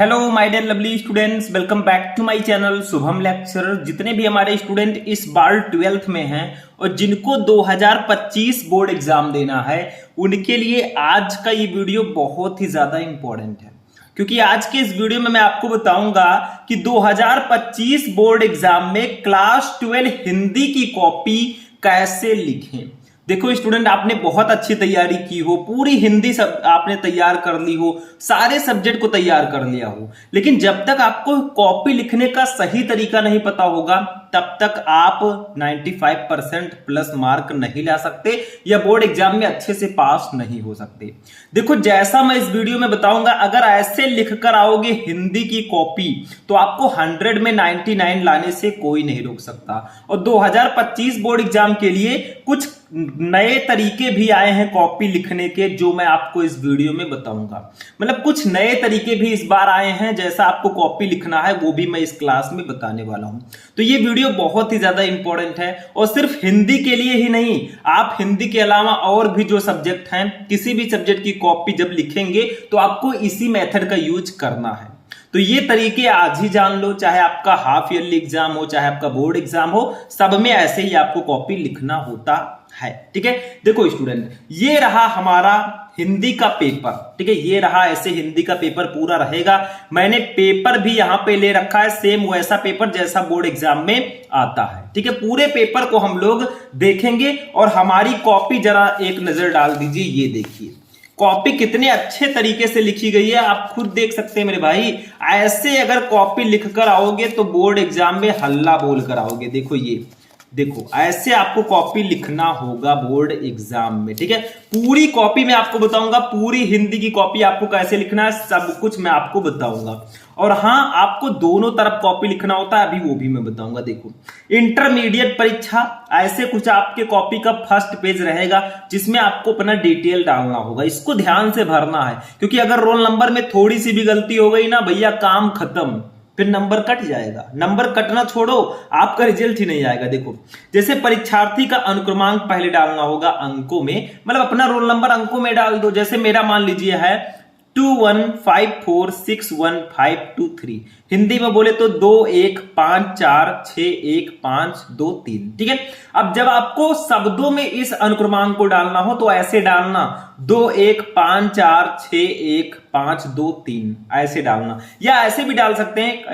Hello my dear lovely students, welcome back to my channel Shubham lecturer. जितने भी हमारे student इस बार 12th में हैं और जिनको 2025 बोर्ड एग्जाम देना है, उनके लिए आज का ये वीडियो बहुत ही ज्यादा इंपॉर्टेंट है, क्योंकि आज के इस वीडियो में मैं आपको बताऊंगा कि 2025 बोर्ड एग्जाम में क्लास 12 हिंदी की कॉपी कैसे लिखें। देखो स्टूडेंट, आपने बहुत अच्छी तैयारी की हो, पूरी हिंदी सब आपने तैयार कर ली हो, सारे सब्जेक्ट को तैयार कर लिया हो, लेकिन जब तक आपको कॉपी लिखने का सही तरीका नहीं पता होगा तब तक आप 95% प्लस मार्क नहीं ला सकते या बोर्ड एग्जाम में अच्छे से पास नहीं हो सकते। देखो, जैसा मैं इस वीडियो में बताऊंगा, अगर ऐसे लिखकर आओगे हिंदी की कॉपी तो आपको 100 में 99 लाने से कोई नहीं रोक सकता। और 2025 बोर्ड एग्जाम के लिए कुछ नए तरीके भी आए हैं कॉपी लिखने के, जो मैं आपको इस वीडियो में बताऊंगा। मतलब कुछ नए तरीके भी इस बार आए हैं, जैसा आपको कॉपी लिखना है वो भी मैं इस क्लास में बताने वाला हूं। तो ये वीडियो बहुत ही ज्यादा इंपॉर्टेंट है, और सिर्फ हिंदी के लिए ही नहीं, आप हिंदी के अलावा और भी जो सब्जेक्ट हैं, किसी भी सब्जेक्ट की कॉपी जब लिखेंगे तो आपको इसी मेथड का यूज करना है। तो ये तरीके आज ही जान लो, चाहे आपका हाफ ईयरली एग्जाम हो, चाहे आपका बोर्ड एग्जाम हो, सब में ऐसे ही आपको कॉपी लिखना होता है। ठीक है, देखो स्टूडेंट, ये रहा हमारा हिंदी का पेपर। ठीक है, ये रहा, ऐसे हिंदी का पेपर पूरा रहेगा। मैंने पेपर भी यहां पे ले रखा है, सेम वैसा पेपर जैसा बोर्ड एग्जाम में आता है। ठीक है, पूरे पेपर को हम लोग देखेंगे और हमारी कॉपी जरा एक नजर डाल दीजिए। ये देखिए कॉपी कितने अच्छे तरीके से लिखी गई है, आप खुद देख सकते हैं मेरे भाई। ऐसे अगर कॉपी लिखकर आओगे तो बोर्ड एग्जाम में हल्ला बोल कर आओगे। देखो, ये देखो, ऐसे आपको कॉपी लिखना होगा बोर्ड एग्जाम में। ठीक है, पूरी कॉपी मैं आपको बताऊंगा, पूरी हिंदी की कॉपी आपको कैसे लिखना है सब कुछ मैं आपको बताऊंगा। और हाँ, आपको दोनों तरफ कॉपी लिखना होता है, अभी वो भी मैं बताऊंगा। देखो, इंटरमीडिएट परीक्षा, ऐसे कुछ आपके कॉपी का फर्स्ट पेज रहेगा जिसमें आपको अपना डिटेल डालना होगा। इसको ध्यान से भरना है, क्योंकि अगर रोल नंबर में थोड़ी सी भी गलती हो गई ना भैया, काम खत्म, फिर नंबर कट जाएगा। नंबर कटना छोड़ो, आपका रिजल्ट ही नहीं आएगा। देखो, जैसे परीक्षार्थी का अनुक्रमांक पहले डालना होगा अंकों में, मतलब अपना रोल नंबर अंकों में डाल दो। जैसे मेरा मान लीजिए है 21546152 हिंदी में बोले तो 21546152 ठीक है। अब जब आपको शब्दों में इस अनुक्रमांक को डालना हो तो ऐसे डालना 21546152 ऐसे डालना, या ऐसे भी डाल सकते हैं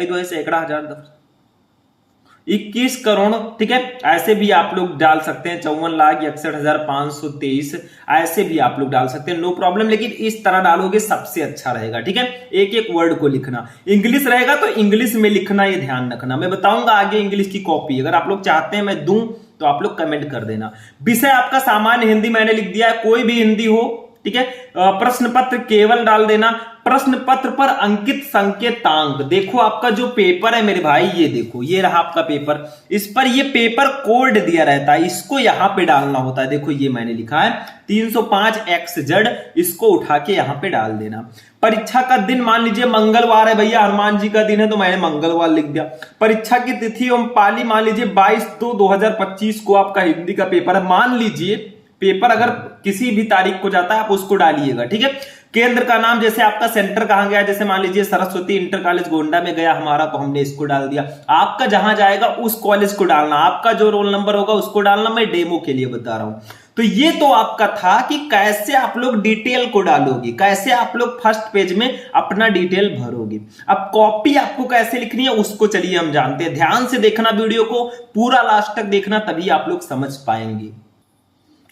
21 करोड़। ठीक है, ऐसे भी आप लोग डाल सकते हैं 54,61,523 ऐसे भी आप लोग डाल सकते हैं, नो प्रॉब्लम। लेकिन इस तरह डालोगे सबसे अच्छा रहेगा। ठीक है, एक एक वर्ड को लिखना। इंग्लिश रहेगा तो इंग्लिश में लिखना, ये ध्यान रखना। मैं बताऊंगा आगे इंग्लिश की कॉपी, अगर आप लोग चाहते हैं मैं दूं तो आप लोग कमेंट कर देना। विषय आपका सामान्य हिंदी मैंने लिख दिया है, कोई भी हिंदी हो। ठीक है, प्रश्न पत्र केवल डाल देना। प्रश्न पत्र पर अंकित संकेतांक, देखो आपका जो पेपर है मेरे भाई, ये देखो, ये रहा आपका पेपर, इस पर ये पेपर कोड दिया रहता है, इसको यहां पे डालना होता है। देखो, ये मैंने लिखा है 305XZ, इसको उठा के यहां पे डाल देना। परीक्षा का दिन मान लीजिए मंगलवार है भैया, हनुमान जी का दिन है तो मैंने मंगलवार लिख दिया। परीक्षा की तिथि एवं पाली मान लीजिए 22/2/2025 को आपका हिंदी का पेपर है। मान लीजिए पेपर अगर किसी भी तारीख को जाता है आप उसको डालिएगा। ठीक है, केंद्र का नाम, जैसे आपका सेंटर कहां गया, जैसे मान लीजिए सरस्वती इंटर कॉलेज गोंडा में गया हमारा तो हमने इसको डाल दिया। आपका जहां जाएगा उस कॉलेज को डालना, आपका जो रोल नंबर होगा उसको डालना, मैं डेमो के लिए बता रहा हूं। तो ये तो आपका था कि कैसे आप लोग डिटेल को डालोगे, कैसे आप लोग फर्स्ट पेज में अपना डिटेल भरोगे। अब कॉपी आपको कैसे लिखनी है उसको चलिए हम जानते हैं। ध्यान से देखना वीडियो को, पूरा लास्ट तक देखना, तभी आप लोग समझ पाएंगे।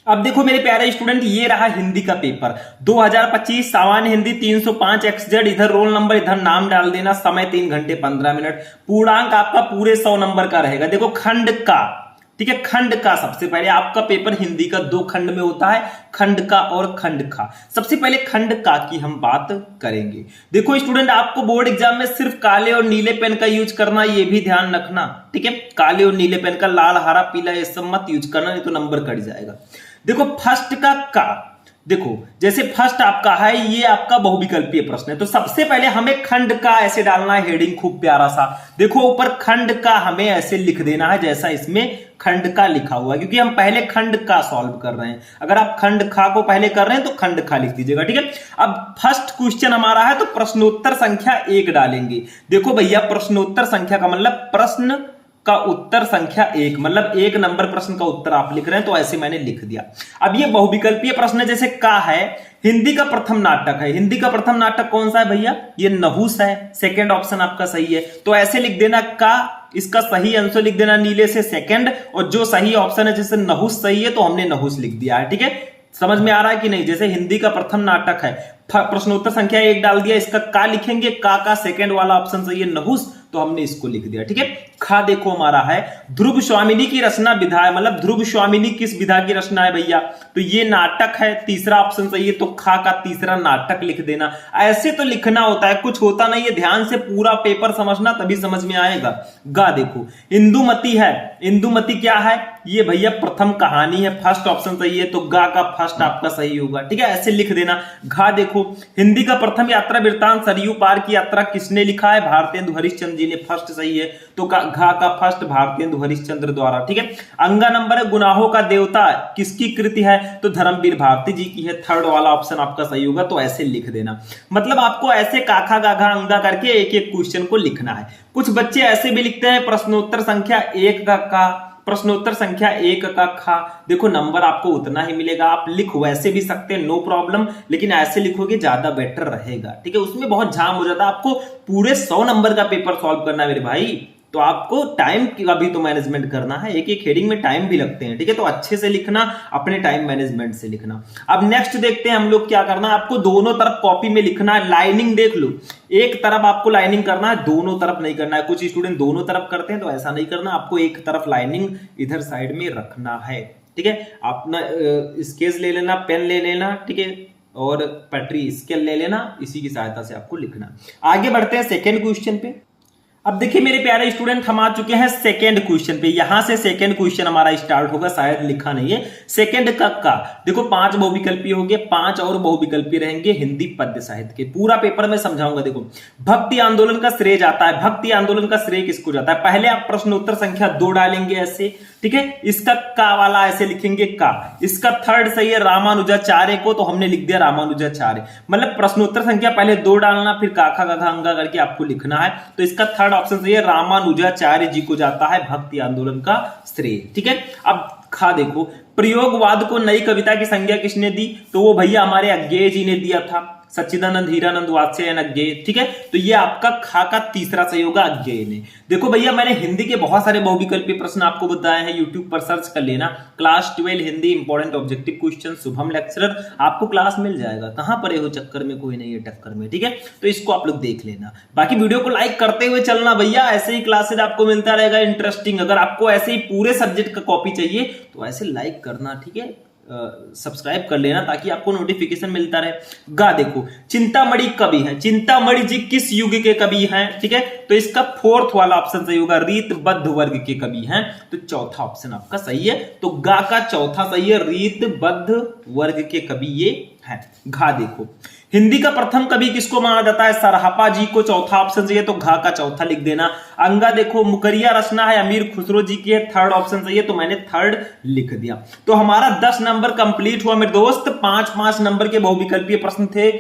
अब देखो मेरे प्यारे स्टूडेंट, ये रहा हिंदी का पेपर 2025 सामान्य हिंदी 305XZ, इधर रोल नंबर इधर नाम डाल देना, समय 3 घंटे 15 मिनट, पूर्णांक आपका पूरे 100 नंबर का रहेगा। देखो खंड का, ठीक है, खंड का सबसे पहले आपका पेपर हिंदी का 2 खंड में होता है, खंड का और खंड का। सबसे पहले खंड का की हम बात करेंगे। देखो स्टूडेंट, आपको बोर्ड एग्जाम में सिर्फ काले और नीले पेन का यूज करना, ये भी ध्यान रखना। ठीक है, काले और नीले पेन का, लाल हरा पीला ये सब मत यूज करना, नहीं तो नंबर कट जाएगा। देखो फर्स्ट का देखो जैसे फर्स्ट आपका है, ये आपका बहुविकल्पीय प्रश्न है, तो सबसे पहले हमें खंड का ऐसे डालना है, हेडिंग खूब प्यारा सा। देखो ऊपर खंड का हमें ऐसे लिख देना है जैसा इसमें खंड का लिखा हुआ है, क्योंकि हम पहले खंड का सॉल्व कर रहे हैं। अगर आप खंड खा को पहले कर रहे हैं तो खंड खा लिख दीजिएगा, ठीक है। अब फर्स्ट क्वेश्चन हमारा है तो प्रश्नोत्तर संख्या 1 डालेंगे। देखो भैया प्रश्नोत्तर संख्या का मतलब प्रश्न का उत्तर संख्या 1, मतलब 1 नंबर प्रश्न का उत्तर आप लिख रहे हैं, तो ऐसे मैंने लिख दिया। अब ये बहुविकल्पीय प्रश्न जैसे का है, हिंदी का प्रथम नाटक है, हिंदी का प्रथम नाटक कौन सा है भैया, ये नहुस है, सेकंड ऑप्शन आपका सही है, तो ऐसे लिख देना का, इसका सही आंसर लिख देना नीले से सेकंड, और जो सही ऑप्शन है जैसे नहुस सही है तो हमने नहुस लिख दिया है, ठीक है। समझ में आ रहा है कि नहीं। जैसे हिंदी का प्रथम नाटक है, प्रश्नोत्तर संख्या 1 डाल दिया, इसका का लिखेंगे, का सेकंड वाला ऑप्शन सही है नहुस, तो हमने इसको लिख दिया, ठीक है। खा देखो हमारा है ध्रुव स्वामिनी की रचना विधा है, मतलब ध्रुव स्वामिनी किस विधा की रचना है भैया, तो ये नाटक है, तीसरा ऑप्शन सही है, तो खा का तीसरा नाटक लिख देना। ऐसे तो लिखना होता है, कुछ होता नहीं है, ध्यान से पूरा पेपर समझना तभी समझ में आएगा। गा देखो इंदुमती है, इंदुमती क्या है, ये भैया प्रथम कहानी है, फर्स्ट ऑप्शन सही है, तो गा का फर्स्ट आपका सही होगा, ठीक है, ऐसे लिख देना। घा देखो हिंदी का प्रथम यात्रा वृत्तांत सरयू पार की यात्रा किसने लिखा है, भारतेंदु हरिश्चंद्र जी ने, फर्स्ट सही है, तो घा का फर्स्ट भारतेंदु हरिश्चंद्र द्वारा, ठीक है। अंगा नंबर है गुनाहों का देवता किसकी कृति है, तो धर्मवीर भारती जी की है, थर्ड वाला ऑप्शन आपका सही होगा, तो ऐसे लिख देना। मतलब आपको ऐसे काखा गाघा अंगा करके एक एक क्वेश्चन को लिखना है। कुछ बच्चे ऐसे भी लिखते हैं प्रश्नोत्तर संख्या 1 का प्रश्नोत्तर संख्या 1 का खा, देखो नंबर आपको उतना ही मिलेगा, आप लिख वैसे भी सकते हैं, नो प्रॉब्लम, लेकिन ऐसे लिखोगे ज्यादा बेटर रहेगा, ठीक है। उसमें बहुत झाम हो जाता है, आपको पूरे 100 नंबर का पेपर सॉल्व करना है मेरे भाई, तो आपको टाइम का भी तो मैनेजमेंट करना है, एक एक हेडिंग में टाइम भी लगते हैं, ठीक है। तो अच्छे से लिखना, अपने टाइम मैनेजमेंट से लिखना। अब नेक्स्ट देखते हैं हम लोग क्या करना है, आपको दोनों तरफ कॉपी में लिखना है, लाइनिंग देख लो, एक तरफ आपको लाइनिंग करना है, दोनों तरफ नहीं करना है। कुछ स्टूडेंट दोनों तरफ करते हैं, तो ऐसा नहीं करना, आपको एक तरफ लाइनिंग इधर साइड में रखना है, ठीक है। अपना स्केच ले लेना, पेन ले लेना, ठीक है, और पटरी स्केल ले लेना, इसी की सहायता से आपको लिखना। आगे बढ़ते हैं सेकेंड क्वेश्चन पे। अब देखिए मेरे प्यारे स्टूडेंट, हम आ चुके हैं सेकंड क्वेश्चन पे। यहां से सेकंड क्वेश्चन हमारा स्टार्ट होगा, शायद लिखा नहीं है। सेकंड का देखो 5 बहुविकल्पीय हो गए, 5 और बहुविकल्पीय रहेंगे हिंदी पद्य साहित्य के। पूरा पेपर में समझाऊंगा। देखो भक्ति आंदोलन का श्रेय जाता है, भक्ति आंदोलन का श्रेय किसको जाता है, पहले आप प्रश्नोत्तर संख्या 2 डालेंगे ऐसे, ठीक है। इसका का वाला ऐसे लिखेंगे का, इसका थर्ड सही है रामानुजाचार्य को, तो हमने लिख दिया रामानुजाचार्य। मतलब प्रश्नोत्तर संख्या पहले 2 डालना, फिर काखा गाघा अंगा करके आपको लिखना है, तो इसका थर्ड ऑप्शन सही है रामानुजाचार्य जी को जाता है भक्ति आंदोलन का श्रेय, ठीक है। अब खा देखो प्रयोगवाद को नई कविता की संज्ञा किसने दी, तो वो भैया हमारे अज्ञेय जी ने दिया था, सच्चिदानंद हीरानंद वात्स्यायन अज्ञेय, ठीक है। तो ये आपका खा का तीसरा सही होगा अज्ञेय ने। देखो भैया मैंने हिंदी के बहुत सारे बहुविकल्पीय प्रश्न आपको बताए हैं, यूट्यूब पर सर्च कर लेना, class 12 Hindi important objective question Shubham lecturer, आपको क्लास मिल जाएगा। कहां परे हो चक्कर में, कोई नहीं है टक्कर में, ठीक है। तो इसको आप लोग देख लेना, बाकी वीडियो को लाइक करते हुए चलना भैया, ऐसे ही क्लासेज आपको मिलता रहेगा इंटरेस्टिंग। अगर आपको ऐसे ही पूरे सब्जेक्ट का कॉपी चाहिए तो ऐसे लाइक करना, ठीक है, सब्सक्राइब कर लेना ताकि आपको नोटिफिकेशन मिलता रहे। गा देखो चिंतामणि कवि है, चिंतामणि जी किस युग के कवि हैं, ठीक है। तो इसका फोर्थ वाला ऑप्शन सही होगा, रीतबद्ध वर्ग के कवि हैं, तो चौथा ऑप्शन आपका सही है। तो गा का चौथा सही है, रीतबद्ध वर्ग के कवि ये है। घा देखो हिंदी का प्रथम कवि किसको माना जाता है, सरहपा जी को, चौथा ऑप्शन सही है, तो घा का चौथा लिख देना। अंगा देखो मुकरिया रचना है अमीर खुसरो जी की है, थर्ड ऑप्शन सही है, तो मैंने थर्ड लिख दिया। तो हमारा 10 नंबर कंप्लीट हुआ मेरे दोस्त। 5-5 नंबर के बहुविकल्पीय प्रश्न थे,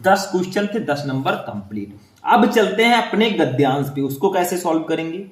10 क्वेश्चन थे, 10 नंबर कंप्लीट। अब चलते हैं अपने गद्यांश पे, उसको कैसे सॉल्व करेंगे।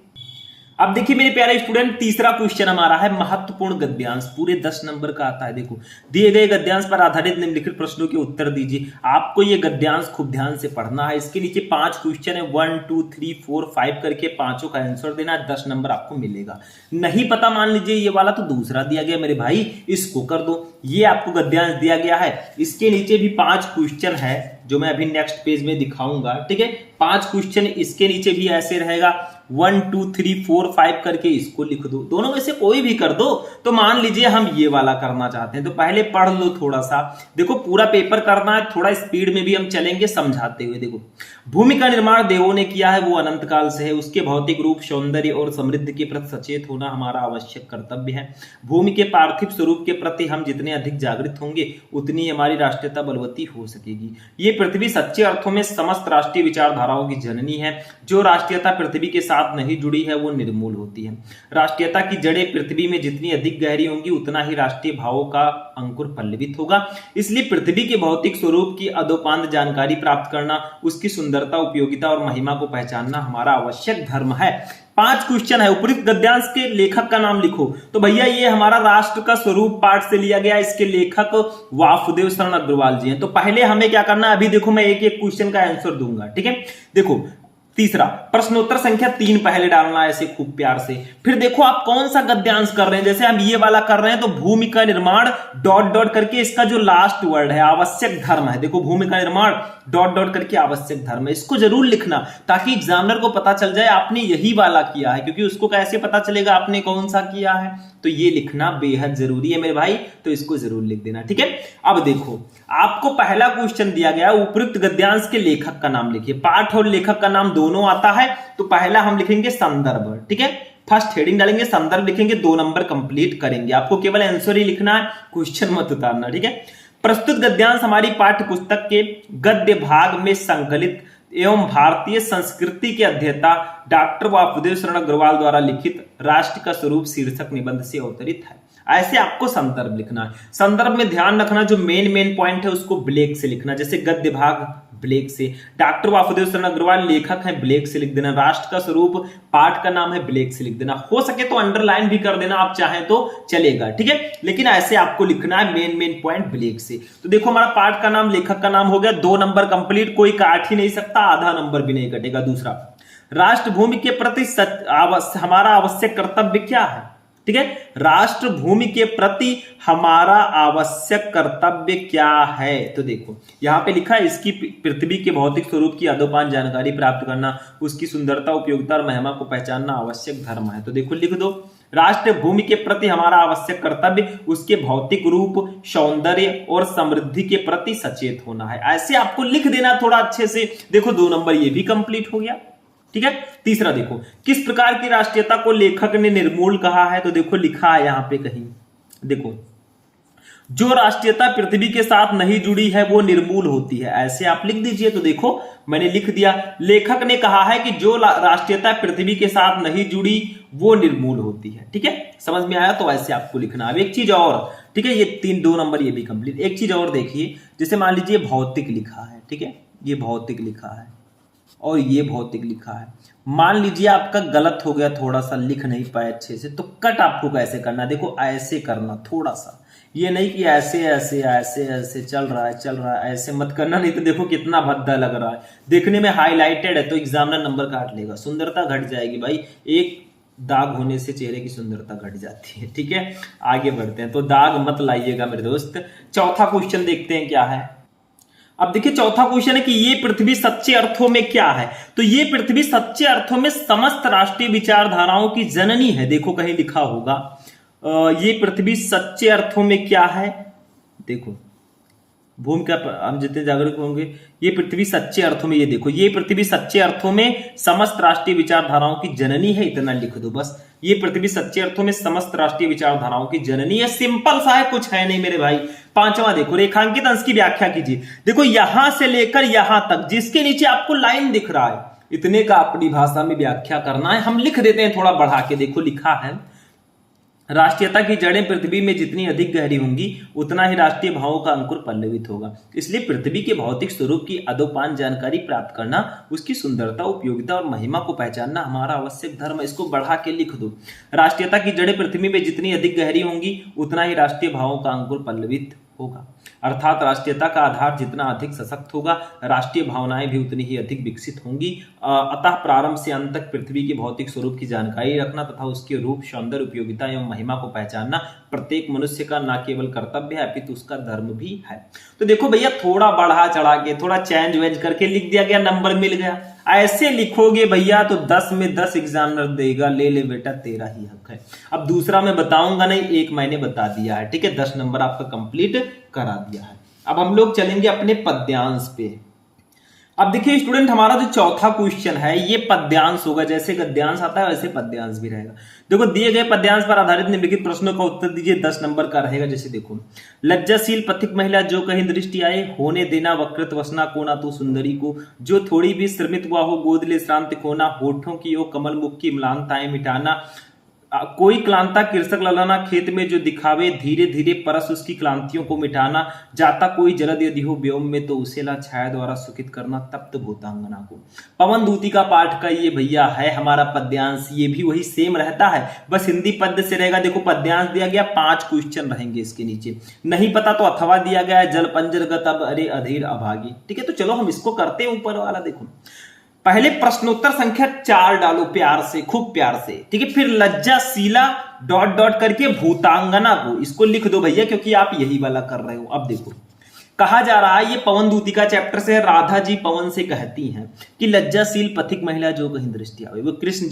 अब देखिए मेरे प्यारे स्टूडेंट, तीसरा क्वेश्चन हमारा है महत्वपूर्ण गद्यांश, पूरे 10 नंबर का आता है। देखो दिए गए गद्यांश पर आधारित निम्नलिखित प्रश्नों के उत्तर दीजिए। आपको ये गद्यांश खूब ध्यान से पढ़ना है। इसके नीचे 5 क्वेश्चन है, 1 2 3 4 5 करके, पांचों का आंसर देना है, 10 नंबर आपको मिलेगा। नहीं पता मान लीजिए ये वाला तो दूसरा दिया गया मेरे भाई, इसको कर दो। ये आपको गद्यांश दिया गया है, इसके नीचे भी 5 क्वेश्चन है जो मैं अभी नेक्स्ट पेज में दिखाऊंगा, ठीक है। 5 क्वेश्चन इसके नीचे भी ऐसे रहेगा, 1 2 3 4 5 करके इसको लिख दो, दोनों में से कोई भी कर दो। तो मान लीजिए हम ये वाला करना चाहते हैं, तो पहले पढ़ लो थोड़ा सा। देखो पूरा पेपर करना है, थोड़ा स्पीड में भी हम चलेंगे समझाते हुए। देखो भूमि का निर्माण देवों ने किया है, वो अनंत काल से है। उसके भौतिक रूप, सौंदर्य और समृद्धि के प्रति सचेत होना हमारा आवश्यक कर्तव्य है। भूमि के पार्थिव स्वरूप के प्रति हम जितने अधिक जागृत होंगे उतनी हमारी राष्ट्रीयता बलवती हो सकेगी। ये पृथ्वी सच्चे अर्थों में समस्त राष्ट्रीय विचारधाराओं की जननी है। जो राष्ट्रीयता पृथ्वी के साथ नहीं जुड़ी है वो निर्मूल होती है। राष्ट्रीयता की जड़ें पृथ्वी में जितनी अधिक गहरी होंगी उतना ही राष्ट्रीय भावों का अंकुर पल्लवित होगा। इसलिए पृथ्वी के भौतिक स्वरूप की अदोपांत जानकारी प्राप्त करना, उसकी सुंदरता, उपयोगिता और महिमा को पहचानना हमारा आवश्यक धर्म है। 5 क्वेश्चन है। उपयुक्त गद्यांश के लेखक का नाम लिखो। तो भैया ये हमारा राष्ट्र का स्वरूप पाठ से लिया गया, इसके लेखक वासुदेव शरण अग्रवाल जी हैं। तो पहले हमें क्या करना है, अभी देखो मैं एक एक क्वेश्चन का आंसर दूंगा, ठीक है। देखो तीसरा प्रश्नोत्तर संख्या 3 पहले डालना है ऐसे खूब प्यार से। फिर देखो आप कौन सा गद्यांश कर रहे हैं, जैसे हम ये वाला कर रहे हैं तो भूमि का निर्माण डॉट डॉट करके इसका जो लास्ट वर्ड है आवश्यक धर्म है। देखो भूमि का निर्माण डॉट डॉट करके आवश्यक धर्म है, इसको जरूर लिखना ताकि एग्जामिनर को पता चल जाए आपने यही वाला किया है, क्योंकि उसको कैसे पता चलेगा आपने कौन सा किया है। तो ये लिखना बेहद जरूरी है मेरे भाई, तो इसको जरूर लिख देना, ठीक है। अब देखो आपको पहला क्वेश्चन दिया गया, उपयुक्त गद्यांश के लेखक का नाम लिखिए। पाठ और लेखक का नाम दोनों आता है, तो पहला हम लिखेंगे संदर्भ, ठीक है। फर्स्ट हेडिंग डालेंगे, संदर्भ लिखेंगे, 2 नंबर कंप्लीट करेंगे। आपको केवल आंसर ही लिखना है, क्वेश्चन मत उतारना, ठीक है। प्रस्तुत गद्यांश हमारी पाठ्य पुस्तक के गद्य भाग में संकलित एवं भारतीय संस्कृति के अध्येता डॉक्टर वासुदेव शरण अग्रवाल द्वारा लिखित राष्ट्र का स्वरूप शीर्षक निबंध से अवतरित है। ऐसे आपको संदर्भ लिखना है। संदर्भ में ध्यान रखना जो मेन पॉइंट है उसको ब्लैक से लिखना, जैसे गद्य भाग ब्लैक से, डॉक्टर वासुदेव शरण अग्रवाल लेखक है ब्लैक से लिख देना, राष्ट्र का स्वरूप पाठ का नाम है ब्लैक से लिख देना। हो सके तो अंडरलाइन भी कर देना, आप चाहें तो चलेगा, ठीक है, लेकिन ऐसे आपको लिखना है मेन पॉइंट ब्लैक से। तो देखो हमारा पाठ का नाम लेखक का नाम हो गया, 2 नंबर कंप्लीट, कोई काट ही नहीं सकता, आधा नंबर भी नहीं कटेगा। दूसरा, राष्ट्र भूमि के प्रति हमारा आवश्यक कर्तव्य क्या है, ठीक है। राष्ट्र भूमि के प्रति हमारा आवश्यक कर्तव्य क्या है, तो देखो यहां पे लिखा है इसकी पृथ्वी के भौतिक स्वरूप की आदोपांत जानकारी प्राप्त करना, उसकी सुंदरता, उपयोगिता और महिमा को पहचानना आवश्यक धर्म है। तो देखो लिख दो, राष्ट्र भूमि के प्रति हमारा आवश्यक कर्तव्य उसके भौतिक रूप, सौंदर्य और समृद्धि के प्रति सचेत होना है। ऐसे आपको लिख देना थोड़ा अच्छे से। देखो 2 नंबर ये भी कंप्लीट हो गया, ठीक है। तीसरा देखो, किस प्रकार की राष्ट्रीयता को लेखक ने निर्मूल कहा है, तो देखो लिखा है यहां पे कहीं, देखो जो राष्ट्रीयता पृथ्वी के साथ नहीं जुड़ी है वो निर्मूल होती है, ऐसे आप लिख दीजिए। तो देखो मैंने लिख दिया, लेखक ने कहा है कि जो राष्ट्रीयता पृथ्वी के साथ नहीं जुड़ी वो निर्मूल होती है, ठीक है। समझ में आया, तो ऐसे आपको लिखना। अब एक चीज और, ठीक है, ये 2 नंबर ये भी कंप्लीट। एक चीज और देखिए, जैसे मान लीजिए भौतिक लिखा है, ठीक है, ये भौतिक लिखा है और ये भौतिक लिखा है। मान लीजिए आपका गलत हो गया, थोड़ा सा लिख नहीं पाए अच्छे से, तो कट आपको कैसे करना है, देखो ऐसे करना थोड़ा सा, ये नहीं कि ऐसे ऐसे ऐसे ऐसे चल रहा है, ऐसे मत करना, नहीं तो देखो कितना भद्दा लग रहा है, देखने में हाईलाइटेड है तो एग्जामिनर नंबर काट लेगा, सुंदरता घट जाएगी भाई। एक दाग होने से चेहरे की सुंदरता घट जाती है, ठीक है। आगे बढ़ते हैं, तो दाग मत लाइएगा मेरे दोस्त। चौथा क्वेश्चन देखते हैं क्या है। अब देखिए चौथा क्वेश्चन है कि ये पृथ्वी सच्चे अर्थों में क्या है, तो ये पृथ्वी सच्चे अर्थों में समस्त राष्ट्रीय विचारधाराओं की जननी है। देखो कहीं लिखा होगा ये पृथ्वी सच्चे अर्थों में क्या है, देखो भूमि का हम जितने जागरूक होंगे, ये पृथ्वी सच्चे अर्थों में, ये देखो ये पृथ्वी सच्चे अर्थों में समस्त राष्ट्रीय विचारधाराओं की जननी है, इतना लिख दो बस। ये पृथ्वी सच्चे अर्थों में समस्त राष्ट्रीय विचारधाराओं की जननी है, सिंपल सा है, कुछ है नहीं मेरे भाई। पांचवा देखो, रेखांकित अंश की व्याख्या कीजिए। देखो यहां से लेकर यहां तक जिसके नीचे आपको लाइन दिख रहा है, इतने का अपनी भाषा में व्याख्या करना है। हम लिख देते हैं थोड़ा बढ़ा के, देखो लिखा है, राष्ट्रीयता की जड़ें पृथ्वी में जितनी अधिक गहरी होंगी उतना ही राष्ट्रीय भावों का अंकुर पल्लवित होगा। इसलिए पृथ्वी के भौतिक स्वरूप की अदोपांत जानकारी प्राप्त करना, उसकी सुंदरता, उपयोगिता और महिमा को पहचानना हमारा आवश्यक धर्म है। इसको बढ़ा के लिख दो, राष्ट्रीयता की जड़ें पृथ्वी में जितनी अधिक गहरी होंगी उतना ही राष्ट्रीय भावों का अंकुर पल्लवित होगा। अर्थात राष्ट्रीयता का आधार जितना अधिक सशक्त होगा, राष्ट्रीय भावनाएं भी उतनी ही अधिक विकसित होंगी। अतः प्रारंभ से अंत तक पृथ्वी के भौतिक स्वरूप की जानकारी रखना तथा उसके रूप, सौंदर्य, उपयोगिता एवं महिमा को पहचानना प्रत्येक मनुष्य का न केवल कर्तव्य है अपितु उसका धर्म भी है। तो देखो भैया थोड़ा बढ़ा चढ़ा के, थोड़ा चेंज वेंज करके लिख दिया गया, नंबर मिल गया। ऐसे लिखोगे भैया तो 10 में 10 एग्जामिनर देगा, ले ले बेटा तेरा ही हक है। अब दूसरा मैं बताऊंगा नहीं, एक मैंने बता दिया है, ठीक है, 10 नंबर आपका कंप्लीट करा दिया है। अब हम लोग चलेंगे अपने पद्यांश पे। अब देखिए स्टूडेंट, हमारा जो चौथा क्वेश्चन है ये पद्यांश होगा, जैसे गद्यांश आता है वैसे पद्यांश भी रहेगा। देखो, दिए गए पद्यांश पर आधारित निम्नलिखित प्रश्नों का उत्तर दीजिए, 10 नंबर का रहेगा। जैसे देखो, लज्जाशील पथिक महिला जो कहीं दृष्टि आए, होने देना वकृत वसना को ना तू सुंदरी को, जो थोड़ी भी श्रमित हुआ हो गोद ले श्रांत खोना, होठों की ओ कमल मुख की म्लानताएं मिटाना, कोई क्लांता कृषक ललाना खेत में जो दिखावे, धीरे धीरे परस उसकी क्लांतियों को मिटाना, जाता कोई जलद यदि हो व्योम में तो उसे ला छाया द्वारा सुखित करना, तप्त भूतांगना को। पवन दूती का पाठ का ये भैया है हमारा पद्यांश, ये भी वही सेम रहता है, बस हिंदी पद्य से रहेगा। देखो पद्यांश दिया गया, 5 क्वेश्चन रहेंगे इसके नीचे, नहीं पता तो अथवा दिया गया है, जल पंजरगत अब अरे अधीर अभागी, ठीक है। तो चलो हम इसको करते हैं, ऊपर वाला देखो, पहले प्रश्नोत्तर संख्या 4 डालो प्यार से, खूब प्यार से, ठीक है। फिर लज्जाशीला डॉट डॉट करके भूतांगना को इसको लिख दो भैया, क्योंकि आप यही वाला कर रहे हो। अब देखो कहा जा रहा है, ये पवन दूतिका चैप्टर से, राधा जी पवन से कहती हैं कि लज्जाशील पथिक महिला जो कहीं दृष्टि आवे, वो कृष्ण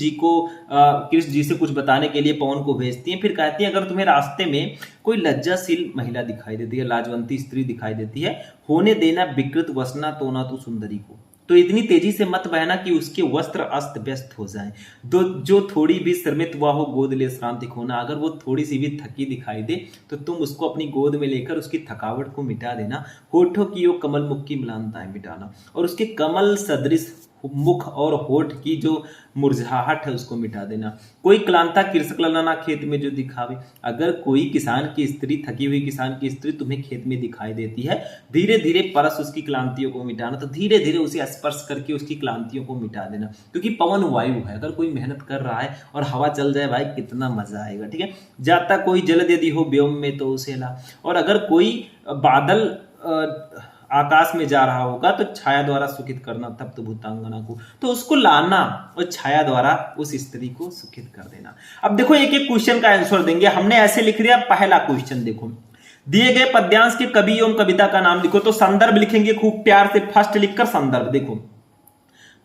जी से कुछ बताने के लिए पवन को भेजती हैं। फिर कहती हैं अगर तुम्हें रास्ते में कोई लज्जाशील महिला दिखाई देती है, लाजवंती स्त्री दिखाई देती है, होने देना विकृत वसना तो ना तू सुंदरी को, तो इतनी तेजी से मत बहना कि उसके वस्त्र अस्त व्यस्त हो जाएं। जो थोड़ी भी श्रमित हुआ हो गोद ले श्रांति खोना, अगर वो थोड़ी सी भी थकी दिखाई दे तो तुम उसको अपनी गोद में लेकर उसकी थकावट को मिटा देना, होठों की वो कमल मुख की म्लानताएं मिटाना, और उसके कमल सदृश मुख और होठ की जो मुरझाहट है उसको मिटा देना। कोई क्लांता कृषक ललाना खेत में जो दिखावे, अगर कोई किसान की स्त्री, थकी हुई किसान की स्त्री तुम्हें खेत में दिखाई देती है, धीरे धीरे परस उसकी क्लांतियों को मिटाना, तो धीरे धीरे उसे स्पर्श करके उसकी क्लांतियों को मिटा देना, क्योंकि पवन वायु है, अगर कोई मेहनत कर रहा है और हवा चल जाए भाई कितना मजा आएगा, ठीक है। जाता कोई जलद यदि हो व्योम में तो उसे ला, और अगर कोई बादल आकाश में जा रहा होगा तो छाया द्वारा सुखित करना, तब तो भूतांगना को, तो उसको लाना और छाया द्वारा उस स्त्री को सुखित कर देना। अब देखो एक एक क्वेश्चन का आंसर देंगे, हमने ऐसे लिख दिया। पहला क्वेश्चन देखो, दिए गए पद्यांश के कवि एवं कविता का नाम लिखो, तो संदर्भ लिखेंगे खूब प्यार से, फर्स्ट लिखकर संदर्भ। देखो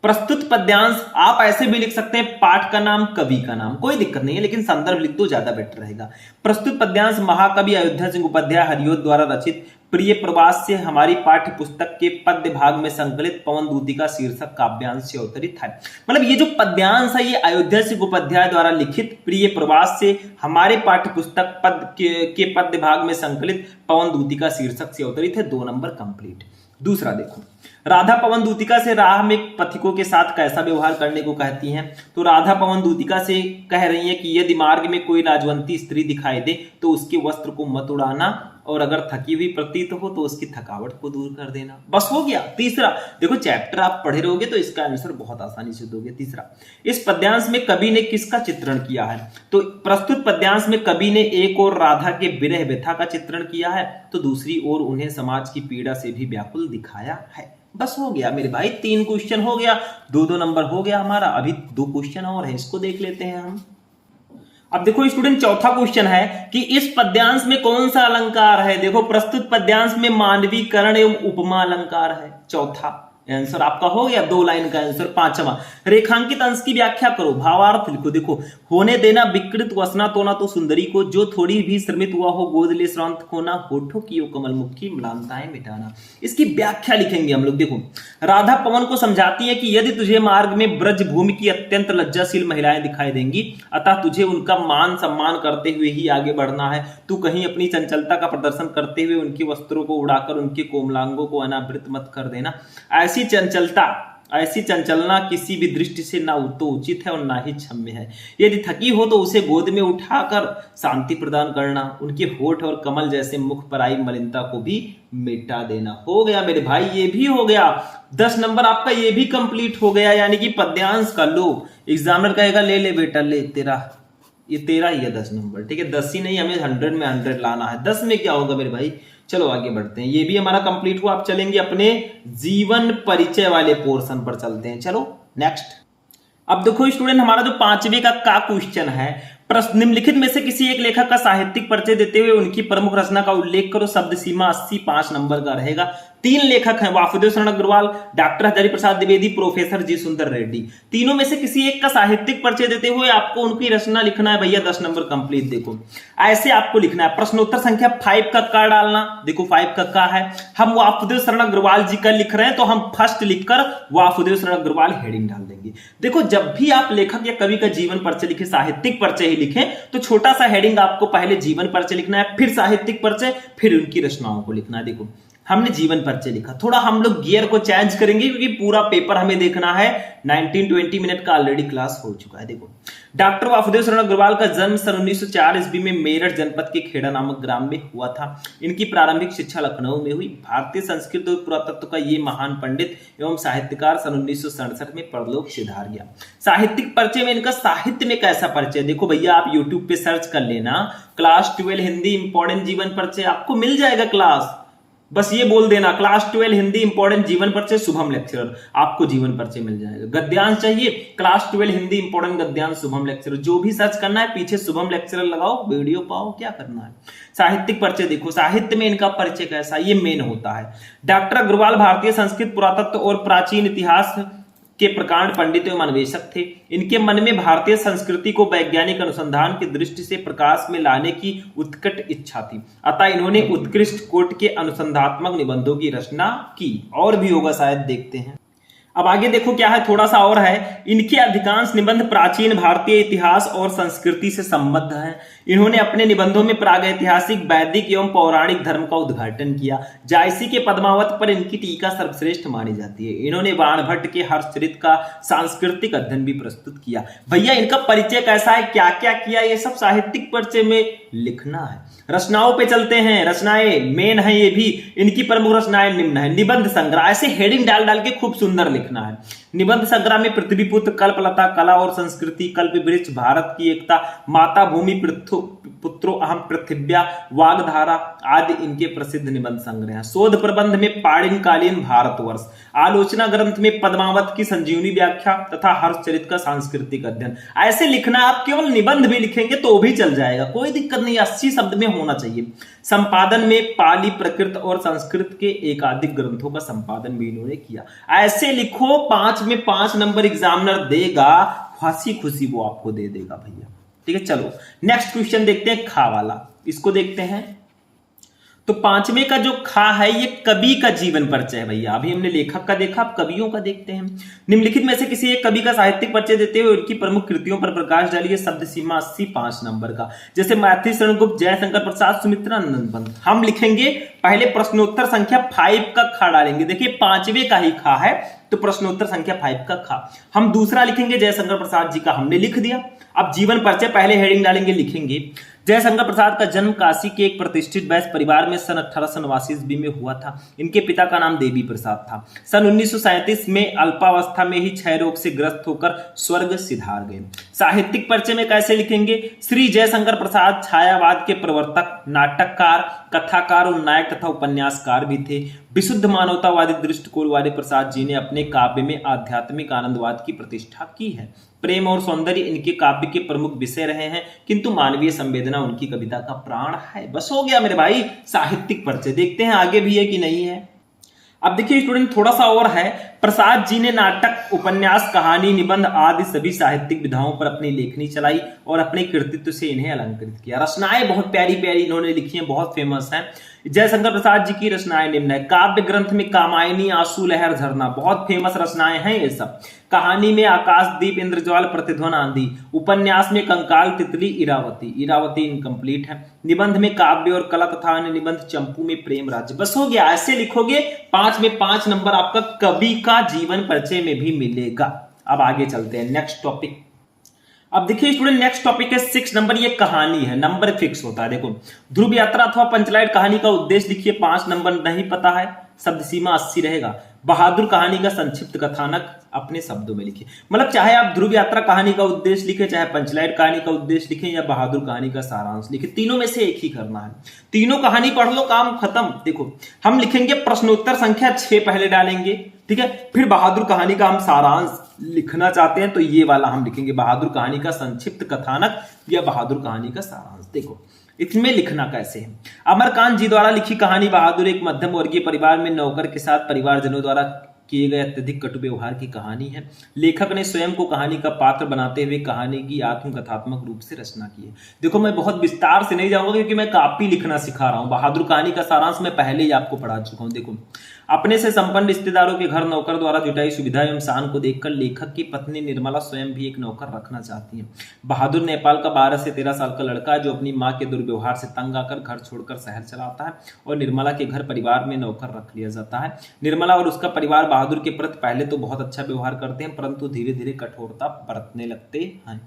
प्रस्तुत पद्यांश आप ऐसे भी लिख सकते हैं, पाठ का नाम कवि का नाम, कोई दिक्कत नहीं है, लेकिन संदर्भ लिख दो ज्यादा बेटर रहेगा। प्रस्तुत पद्यांश महाकवि अयोध्या सिंह उपाध्याय हरिओद द्वारा रचित प्रिय प्रवास से हमारी पाठ्य पुस्तक के पद्य भाग में संकलित पवन दूतिका शीर्षक काव्यांश से अवतरित है। मतलब ये जो पद्यांश है ये अयोध्या सिंह उपाध्याय द्वारा लिखित प्रिय प्रवास से हमारे पाठ्य पुस्तक के पद्य भाग में संकलित पवन दूतिका शीर्षक से अवतरित है। 2 नंबर कंप्लीट। दूसरा देखो, राधा पवन दूतिका से राह में पथिकों के साथ कैसा व्यवहार करने को कहती हैं, तो राधा पवन दूतिका से कह रही हैं कि यदि मार्ग में कोई लाजवंती स्त्री दिखाई दे तो उसके वस्त्र को मत उड़ाना, और अगर थकी हुई प्रतीत हो तो उसकी थकावट को दूर कर देना। बस हो गया। तीसरा देखो, चैप्टर आप पढ़े रहोगे तो इसका आंसर बहुत आसानी से दोगे। तीसरा, इस पद्यांश में कवि ने किसका चित्रण किया है, तो प्रस्तुत पद्यांश में कवि ने एक और राधा के विरह व्यथा का चित्रण किया है, तो दूसरी ओर उन्हें समाज की पीड़ा से भी व्याकुल दिखाया है। बस हो गया मेरे भाई, 3 क्वेश्चन हो गया, 2-2 नंबर हो गया हमारा। अभी 2 क्वेश्चन और है, इसको देख लेते हैं हम। अब देखो स्टूडेंट, चौथा क्वेश्चन है कि इस पद्यांश में कौन सा अलंकार है। देखो प्रस्तुत पद्यांश में मानवीकरण एवं उपमा अलंकार है। चौथा आंसर आपका हो गया, 2 लाइन का आंसर। 5वां, रेखांकित अंश की व्याख्या करो, भावार्थ लिखो। देखो, होने देना विकृत वसना तो ना तो सुंदरी को, जो थोड़ी भी श्रमित हुआ हो गोद ले श्रांत खोना, होठों की कमल मुख की म्लानताएं मिटाना। इसकी व्याख्या लिखेंगे हम लोग। देखो, राधा पवन को समझाती है कि यदि तुझे मार्ग में ब्रज भूमि की अत्यंत लज्जाशील महिलाएं दिखाई देंगी, अतः तुझे उनका मान सम्मान करते हुए ही आगे बढ़ना है। तू कहीं अपनी चंचलता का प्रदर्शन करते हुए उनके वस्त्रों को उड़ाकर उनके कोमलांगों को अनावृत मत कर देना। ऐसी चंचलना किसी भी दृष्टि से ना तो उचित है और ना ही क्षम्य है। यदि थकी हो तो उसे गोद में उठाकर शांति प्रदान करना, उनके होठ और कमल जैसे मुख पर आई मलिनता को भी मिटा देना। हो गया मेरे भाई, ये भी हो गया। 10 नंबर आपका ये भी कंप्लीट हो गया, यानी कि पद्यांश का लो। एग्जामिनर कहेगा ले ले बेटा ले, ये तेरा ही है 10 नंबर, ठीक है। 10 ही नहीं, हमें 100 में 100 लाना है। 10 में क्या होगा मेरे भाई। चलो आगे बढ़ते हैं, ये भी हमारा कंप्लीट हुआ। आप चलेंगे अपने जीवन परिचय वाले पोर्शन पर चलते हैं। चलो नेक्स्ट। अब देखो स्टूडेंट, हमारा जो 5वें का क्वेश्चन है, निम्नलिखित में से किसी एक लेखक का साहित्यिक परिचय देते हुए उनकी प्रमुख रचना का उल्लेख करो। शब्द सीमा 80, 5 नंबर का रहेगा। तीन लेखक हैं, वासुदेव शरण अग्रवाल, डॉक्टर हजारी प्रसाद द्विवेदी, प्रोफेसर जी सुंदर रेड्डी। तीनों में से किसी एक का साहित्यिक परिचय देते हुए आपको उनकी रचना लिखना है भैया। 10 नंबर कंप्लीट। देखो ऐसे आपको लिखना है। प्रश्नोत्तर संख्या 5 का का डालना। देखो 5 का का है, हम वासुदेव शरण अग्रवाल जी का लिख रहे हैं तो हम फर्स्ट लिखकर वासुदेव शरण अग्रवाल हेडिंग डाल देंगे। देखो जब भी आप लेखक या कवि का जीवन परिचय लिखे, साहित्यिक परिचय ही लिखें, तो छोटा सा हेडिंग आपको पहले जीवन परिचय लिखना है, फिर साहित्यिक परिचय, फिर उनकी रचनाओं को लिखना है। देखो हमने जीवन परिचय लिखा, थोड़ा हम लोग गियर को चेंज करेंगे क्योंकि पूरा पेपर हमें देखना है। 19-20 मिनट का ऑलरेडी क्लास हो चुका है। देखो डॉक्टर वासुदेव शरण अग्रवाल का जन्म सन 1904 ईस्वी में मेरठ जनपद के खेड़ा नामक ग्राम में हुआ था। इनकी प्रारंभिक शिक्षा लखनऊ में हुई। भारतीय संस्कृत और पुरातत्व का ये महान पंडित एवं साहित्यकार सन 1967 में परलोक सिधार गया। साहित्यिक परिचय में इनका साहित्य में कैसा परिचय, देखो भैया आप यूट्यूब पे सर्च कर लेना, क्लास 12 हिंदी इंपॉर्टेंट जीवन परिचय, आपको मिल जाएगा क्लास। बस ये बोल देना क्लास 12 हिंदी इंपॉर्टेंट जीवन परिचय शुभम लेक्चरर, आपको जीवन परिचय मिल जाएगा। गद्यांश चाहिए, क्लास 12 हिंदी इंपॉर्टेंट गद्यांश शुभम लेक्चरर, जो भी सर्च करना है पीछे शुभम लेक्चरर लगाओ, वीडियो पाओ, क्या करना है। साहित्यिक परिचय देखो, साहित्य में इनका परिचय कैसा, ये मेन होता है। डॉक्टर अग्रवाल भारतीय संस्कृत, पुरातत्व और प्राचीन इतिहास के प्रकांड पंडित एवं अन्वेषक थे। इनके मन में भारतीय संस्कृति को वैज्ञानिक अनुसंधान की दृष्टि से प्रकाश में लाने की उत्कट इच्छा थी, अतः इन्होंने उत्कृष्ट कोटि के अनुसंधात्मक निबंधों की रचना की। और भी होगा शायद, देखते हैं। अब आगे देखो क्या है, थोड़ा सा और है। इनके अधिकांश निबंध प्राचीन भारतीय इतिहास और संस्कृति से संबद्ध हैं। इन्होंने अपने निबंधों में प्रागैतिहासिक, वैदिक एवं पौराणिक धर्म का उद्घाटन किया। जायसी के पद्मावत पर इनकी टीका सर्वश्रेष्ठ मानी जाती है। इन्होंने बाणभट्ट के हर्षचरित का सांस्कृतिक अध्ययन भी प्रस्तुत किया। भैया इनका परिचय कैसा है, क्या क्या किया, ये सब साहित्यिक परिचय में लिखना है। रचनाओं पे चलते हैं, रचनाएं मेन है ये भी। इनकी प्रमुख रचनाएं निम्न है। निबंध संग्रह, ऐसे हेडिंग डाल डाल के खूब सुंदर लिखना है। निबंध संग्रह में पृथ्वीपुत्र, कल्पलता, कला और संस्कृति, कल्प वृक्ष, भारत की एकता, माता भूमि, पुत्रो अहम पृथिव्या, वागधारा आदि इनके प्रसिद्ध निबंध संग्रह हैं। शोध प्रबंध में पाणिन कालीन भारतवर्ष, आलोचना ग्रंथ में पद्मावत की संजीवनी व्याख्या तथा हर्षचरित का सांस्कृतिक अध्ययन। ऐसे लिखना, आप केवल निबंध भी लिखेंगे तो भी चल जाएगा, कोई दिक्कत नहीं, 80 शब्द में होना चाहिए। संपादन में पाली, प्रकृत और संस्कृत के एकाधिक ग्रंथों का संपादन भी इन्होंने किया। ऐसे लिखो, 5 में 5 नंबर एग्जामिनर देगा, खुशी खुशी वो आपको दे देगा भैया। ठीक है, चलो नेक्स्ट क्वेश्चन देखते हैं, खा वाला, इसको देखते हैं। तो 5वें का जो खा है ये कवि का जीवन परिचय है भैया। अभी हमने लेखक का देखा, अब कवियों का देखते हैं। निम्नलिखित में से किसी एक कवि का साहित्यिक परिचय देते हुए उनकी प्रमुख कृतियों पर प्रकाश डालिए। शब्द सीमा 80, 5 नंबर का। जैसे मैथिली शरण गुप्त, जयशंकर प्रसाद, सुमित्रा नंदन पंत। हम लिखेंगे पहले प्रश्नोत्तर संख्या 5 का खा डालेंगे। देखिए 5वें का ही खा है तो प्रश्नोत्तर संख्या 5 का खा। हम दूसरा लिखेंगे जयशंकर प्रसाद जी का, हमने लिख दिया। अब जीवन परिचय पहले हेडिंग डालेंगे, लिखेंगे जयशंकर प्रसाद का जन्म काशी के एक प्रतिष्ठित वैश्य परिवार में सन 1889 ईस्वी में हुआ था। इनके पिता का नाम देवी प्रसाद था। सन 1937 में अल्पावस्था में ही क्षय रोग से ग्रस्त होकर स्वर्ग सिधार गए। साहित्यिक परिचय में कैसे लिखेंगे, श्री जयशंकर प्रसाद छायावाद के प्रवर्तक, नाटककार, कथाकार और नायक तथा उपन्यासकार भी थे। विशुद्ध मानवतावादी दृष्टिकोण वाले प्रसाद जी ने अपने काव्य में आध्यात्मिक आनंदवाद की प्रतिष्ठा की है। प्रेम और सौंदर्य इनके काव्य के प्रमुख विषय रहे हैं, किंतु मानवीय संवेदना उनकी कविता का प्राण है। बस हो गया मेरे भाई साहित्यिक परिचय। देखते हैं आगे भी है कि नहीं है। अब देखिए स्टूडेंट, थोड़ा सा और है। प्रसाद जी ने नाटक, उपन्यास, कहानी, निबंध आदि सभी साहित्यिक विधाओं पर अपनी लेखनी चलाई और अपने कृतित्व से इन्हें अलंकृत किया। रचनाएं बहुत प्यारी प्यारी इन्होंने लिखी हैं, बहुत फेमस हैं। जयशंकर प्रसाद जी की रचनाएं निम्न है। काव्य ग्रंथ में कामायनी, आंसू लहर, झरना, बहुत फेमस रचनाएं हैं ये सब। कहानी में आकाशदीप, इंद्रज्वाल, प्रतिध्वन, आंधी। उपन्यास में कंकाल, तितली, इरावती। इरावती इनकम्प्लीट है। निबंध में काव्य और कला तथा अन्य निबंध, चंपू में प्रेम राज्य। बस हो गया, ऐसे लिखोगे 5 में 5 नंबर आपका कवि का जीवन परिचय में भी मिलेगा। अब आगे चलते हैं नेक्स्ट टॉपिक। अब देखिए स्टूडेंट, नेक्स्ट टॉपिक है 6 नंबर। ये कहानी है, नंबर फिक्स होता है। देखो ध्रुव यात्रा अथवा पंचलाइट कहानी का उद्देश्य लिखिए, 5 नंबर नहीं पता है, शब्द सीमा 80 रहेगा। बहादुर कहानी का संक्षिप्त कथानक अपने शब्दों में लिखिए। मतलब चाहे आप ध्रुव यात्रा कहानी का उद्देश्य लिखें, चाहे पंचलाइट कहानी का उद्देश्य लिखें, या बहादुर कहानी का सारांश लिखें, तीनों में से एक ही करना है। तीनों कहानी पढ़ लो, काम खत्म। देखो हम लिखेंगे प्रश्नोत्तर संख्या 6 पहले डालेंगे, ठीक है, फिर बहादुर कहानी का हम सारांश लिखना चाहते हैं तो ये वाला हम लिखेंगे, बहादुर कहानी का संक्षिप्त कथानक या बहादुर कहानी का सारांश। देखो इसमें लिखना कैसे है। अमरकांत जी द्वारा लिखी कहानी बहादुर एक मध्यम वर्गीय परिवार में नौकर के साथ परिवारजनों द्वारा किए गए अत्यधिक कटु व्यवहार की कहानी है। लेखक ने स्वयं को कहानी का पात्र बनाते हुए कहानी की आत्मकथात्मक रूप से रचना की है। देखो मैं बहुत विस्तार से नहीं जाऊंगा क्योंकि मैं काफी लिखना सिखा रहा हूं। बहादुर कहानी का सारांश मैं पहले ही आपको पढ़ा चुका हूं। देखो, अपने से संपन्न रिश्तेदारों के घर नौकर द्वारा जुटाई सुविधा एवं शान को देखकर लेखक की पत्नी निर्मला स्वयं भी एक नौकर रखना चाहती है। बहादुर नेपाल का 12 से 13 साल का लड़का है जो अपनी मां के दुर्व्यवहार से तंग आकर घर छोड़कर शहर चला आता है और निर्मला के घर परिवार में नौकर रख लिया जाता है। निर्मला और उसका परिवार बहादुर के प्रति पहले तो बहुत अच्छा व्यवहार करते हैं, परंतु धीरे धीरे कठोरता बरतने लगते हैं।